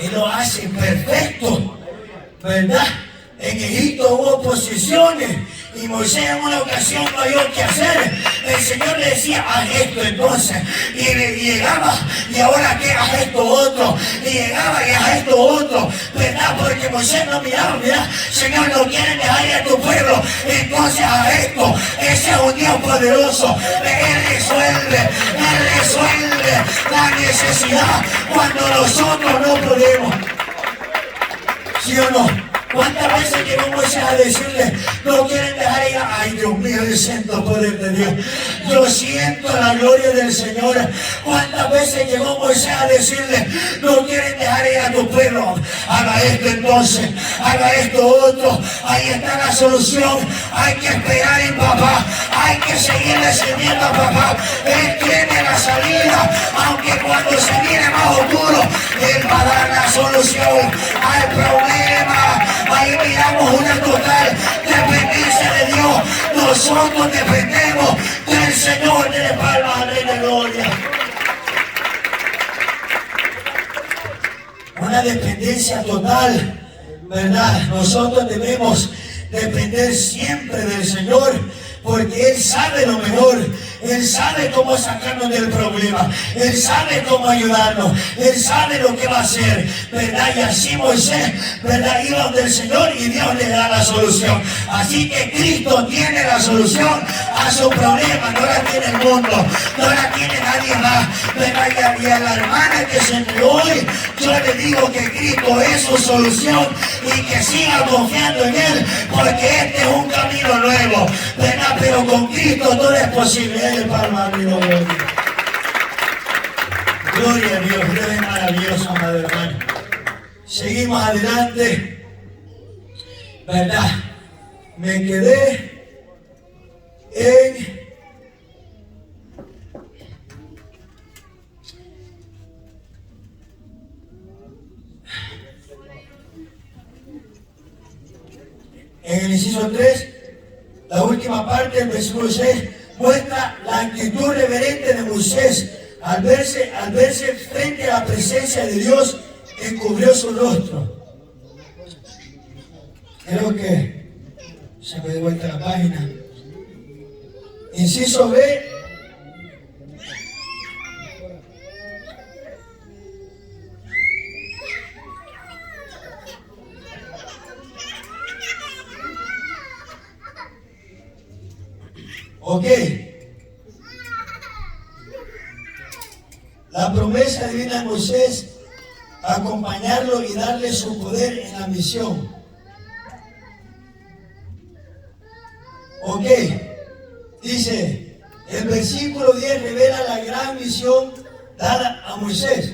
Y lo hace perfecto, ¿verdad? En Egipto hubo oposiciones y Moisés en una ocasión no había que hacer. El Señor le decía: haz esto entonces. Y llegaba: y ahora qué, haz esto otro. Y llegaba: y haz esto otro, ¿verdad? Porque Moisés no miraba: mira, Señor, no quieren dejar ir a tu pueblo, entonces haz esto. Ese es un Dios poderoso. Él resuelve la necesidad cuando nosotros no podemos. ¿Sí o no? ¿Cuántas veces llegó Moisés a decirle: no quieren dejar ir? Ay, Dios mío, el santo poder de Dios, yo siento la gloria del Señor. ¿Cuántas veces llegó Moisés a decirle: no quieren dejar ir a tu pueblo? Haga esto entonces, haga esto otro. Ahí está la solución. Hay que esperar en papá, hay que seguir descendiendo a papá. Él tiene la salida, aunque cuando se viene más oscuro, Él va a dar la solución al problema. Ahí miramos una total dependencia de Dios. Nosotros dependemos del Señor. De palmas al Rey de Gloria. Una dependencia total, ¿verdad? Nosotros debemos depender siempre del Señor, porque Él sabe lo mejor. Él sabe cómo sacarnos del problema. Él sabe cómo ayudarnos. Él sabe lo que va a hacer, ¿verdad? Y así Moisés, ¿verdad?, iba del Señor y Dios le da la solución. Así que Cristo tiene la solución a su problema. No la tiene el mundo, no la tiene nadie más, ¿verdad? Y a la hermana que se entregó hoy, yo le digo que Cristo es su solución y que siga confiando en Él, porque este es un camino nuevo, ¿verdad? Pero con Cristo todo es posible. De palma, amigo. Gloria a Dios, Dios es maravilloso, amado hermano. Seguimos adelante, ¿verdad? Me quedé en el inciso 3, la última parte del versículo 6. Muestra la actitud reverente de Moisés al verse frente a la presencia de Dios, encubrió su rostro. Creo que se me dio vuelta la página. Inciso B. Ok. La promesa divina de Moisés, acompañarlo y darle su poder en la misión. Ok. Dice, el versículo 10 revela la gran misión dada a Moisés.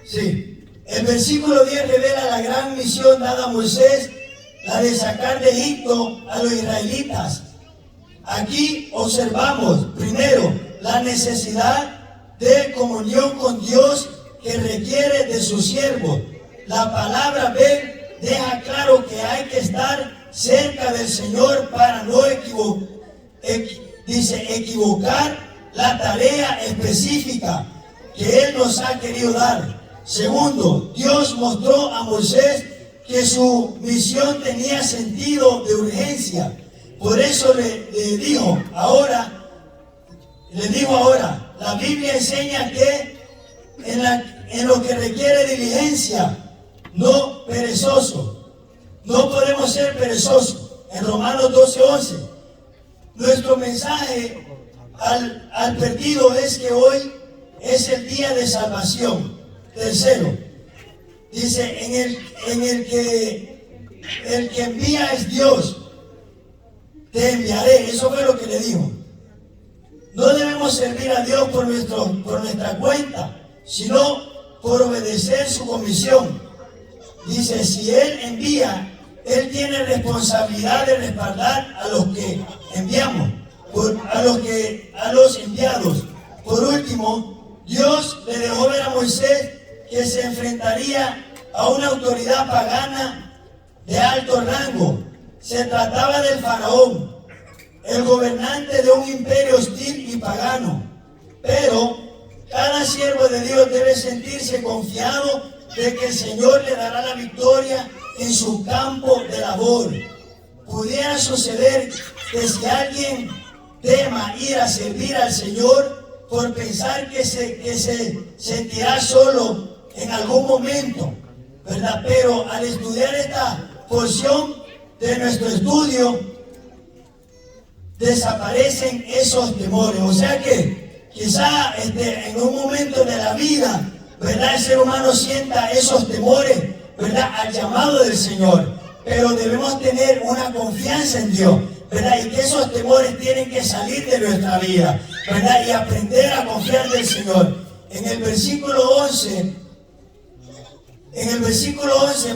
Sí. El versículo 10 revela la gran misión dada a Moisés, la de sacar de Egipto a los israelitas. Aquí observamos, primero, la necesidad de comunión con Dios que requiere de su siervo. La palabra ver deja claro que hay que estar cerca del Señor para no equivocar la tarea específica que Él nos ha querido dar. Segundo, Dios mostró a Moisés que su misión tenía sentido de urgencia. Por eso le dijo ahora, la Biblia enseña que en lo que requiere diligencia, no perezoso. No podemos ser perezosos. En Romanos 12:11, nuestro mensaje al perdido es que hoy es el día de salvación. Tercero, dice, el que envía es Dios. Te enviaré. Eso fue lo que le dijo. No debemos servir a Dios por nuestra cuenta, sino por obedecer su comisión. Dice, si Él envía, Él tiene responsabilidad de respaldar a los que enviamos, a los enviados. Por último, Dios le dejó ver a Moisés que se enfrentaría a una autoridad pagana de alto rango. Se trataba del faraón, el gobernante de un imperio hostil y pagano. Pero cada siervo de Dios debe sentirse confiado de que el Señor le dará la victoria en su campo de labor. Pudiera suceder que si alguien tema ir a servir al Señor por pensar que se sentirá solo en algún momento, ¿verdad? Pero al estudiar esta porción de nuestro estudio, desaparecen esos temores. O sea que quizá en un momento de la vida, ¿verdad?, el ser humano sienta esos temores, ¿verdad?, al llamado del Señor. Pero debemos tener una confianza en Dios, ¿verdad?, y que esos temores tienen que salir de nuestra vida, ¿verdad?, y aprender a confiar del Señor. En el versículo 11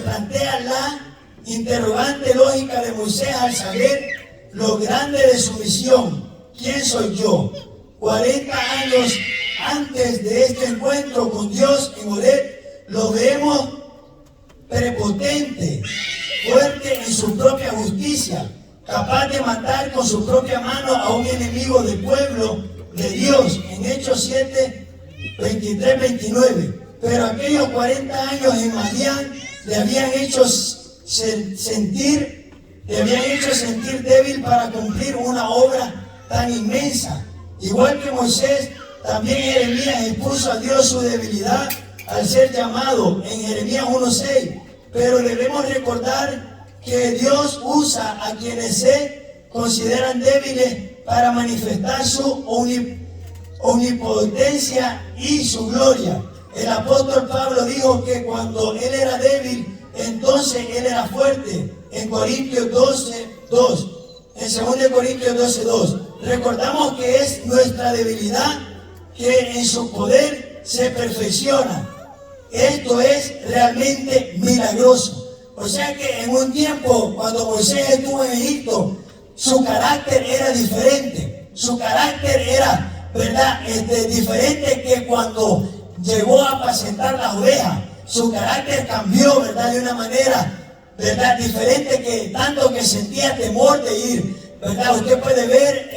plantea la interrogante lógica de Moisés al saber lo grande de su misión. ¿Quién soy yo? 40 años antes de este encuentro con Dios en Horeb, lo vemos prepotente, fuerte en su propia justicia, capaz de matar con su propia mano a un enemigo del pueblo de Dios, en Hechos 7, 23, 29. Pero aquellos 40 años en Madián le habían hecho sentir débil para cumplir una obra tan inmensa. Igual que Moisés, también Jeremías expuso a Dios su debilidad al ser llamado en Jeremías 1:6. Pero debemos recordar que Dios usa a quienes se consideran débiles para manifestar su omnipotencia y su gloria. El apóstol Pablo dijo que cuando él era débil, entonces él era fuerte. En Corintios 12:2. En 2 Corintios 12:2. Recordamos que es nuestra debilidad que en su poder se perfecciona. Esto es realmente milagroso. O sea que en un tiempo, cuando Moisés estuvo en Egipto, su carácter era diferente. Su carácter era, ¿verdad?, diferente que cuando llegó a apacentar las ovejas. Su carácter cambió, ¿verdad?, de una manera, ¿verdad?, diferente, que tanto que sentía temor de ir, ¿verdad? Usted puede ver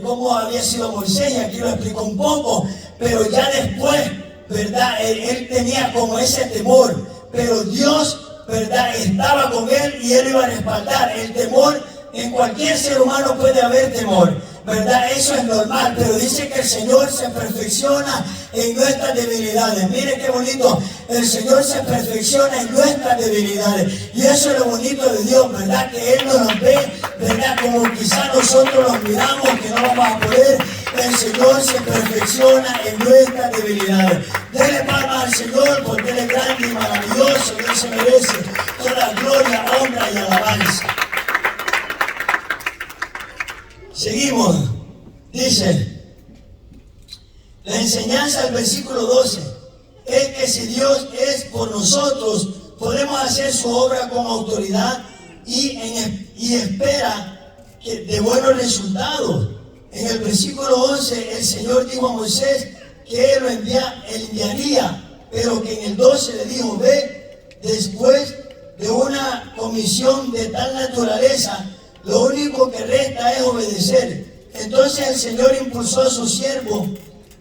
cómo había sido Moisés, y aquí lo explicó un poco, pero ya después, ¿verdad?, él tenía como ese temor. Pero Dios ¿verdad?, estaba con él y él lo iba a respaldar. El temor, en cualquier ser humano puede haber temor, ¿verdad? Eso es normal, pero dice que el Señor se perfecciona en nuestras debilidades. Mire qué bonito, el Señor se perfecciona en nuestras debilidades. Y eso es lo bonito de Dios, ¿verdad? Que Él no nos ve, ¿verdad?, como quizás nosotros los miramos, que no vamos a poder. El Señor se perfecciona en nuestras debilidades. Dele palmas al Señor porque Él es grande y maravilloso. Y Él se merece toda gloria, honra y alabanza. Seguimos. Dice, la enseñanza del versículo 12 es que si Dios es por nosotros, podemos hacer su obra con autoridad y espera de buenos resultados. En el versículo 11, el Señor dijo a Moisés que Él enviaría, pero que en el 12 le dijo, ve, después de una comisión de tal naturaleza, lo único que resta es obedecer. Entonces el Señor impulsó a su siervo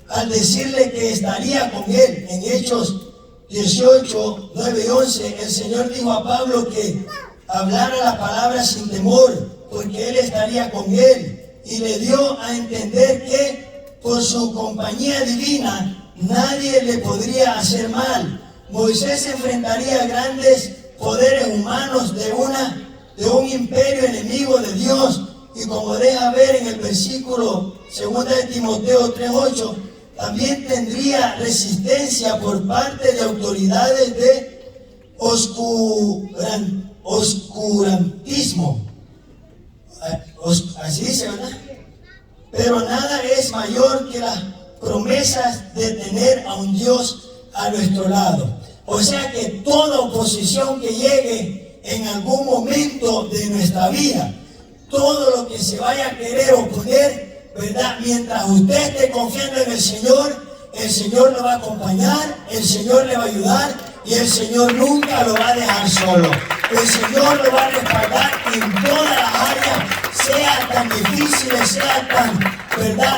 al decirle que estaría con él. En Hechos 18, 9 y 11, el Señor dijo a Pablo que hablara la palabra sin temor, porque Él estaría con él. Y le dio a entender que por su compañía divina nadie le podría hacer mal. Moisés enfrentaría grandes poderes humanos de un imperio enemigo de Dios. Y como deja ver en el versículo 2 de Timoteo 3:8, también tendría resistencia por parte de autoridades de oscurantismo. Así dice, ¿verdad? Pero nada es mayor que las promesas de tener a un Dios a nuestro lado. O sea que toda oposición que llegue en algún momento de nuestra vida, todo lo que se vaya a querer oponer, ¿verdad?, mientras usted esté confiando en el Señor lo va a acompañar, el Señor le va a ayudar y el Señor nunca lo va a dejar solo. El Señor lo va a respaldar en todas las áreas, sea tan difíciles, sea tan, ¿verdad?,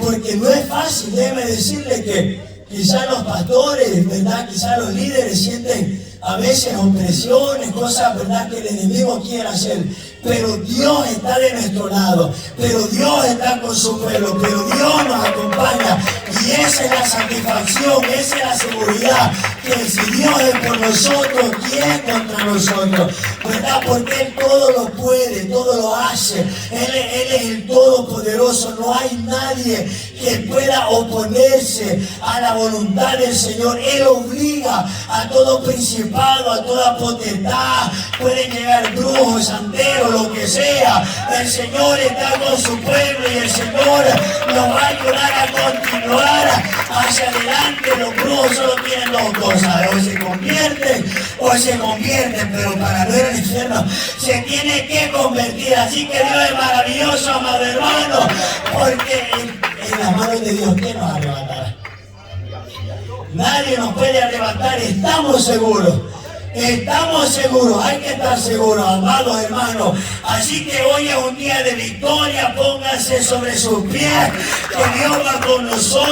porque no es fácil. Déjeme decirle que quizás los pastores, ¿verdad?, quizás los líderes sienten a veces opresiones, cosas, ¿verdad?, que el enemigo quiere hacer. Pero Dios está de nuestro lado, pero Dios está con su pueblo, pero Dios nos acompaña. Y esa es la satisfacción, esa es la seguridad, que si Dios es por nosotros, ¿quién contra nosotros? ¿Verdad? Porque Él todo lo puede, todo lo hace. Él es el Todopoderoso. No hay nadie que pueda oponerse a la voluntad del Señor. Él obliga a todo principado, a toda potestad. Pueden llegar brujos, santeros, lo que sea. El Señor está con su pueblo y el Señor nos va a ayudar a continuar hacia adelante. Los brujos solo tienen dos cosas: o se convierten, pero para no ir al infierno se tiene que convertir. Así que Dios es maravilloso, amado hermano, porque en las manos de Dios, ¿quién nos arrebatará? Nadie nos puede arrebatar, estamos seguros. Estamos seguros, hay que estar seguros, amados hermanos. Así que hoy es un día de victoria, pónganse sobre sus pies, que Dios va con nosotros.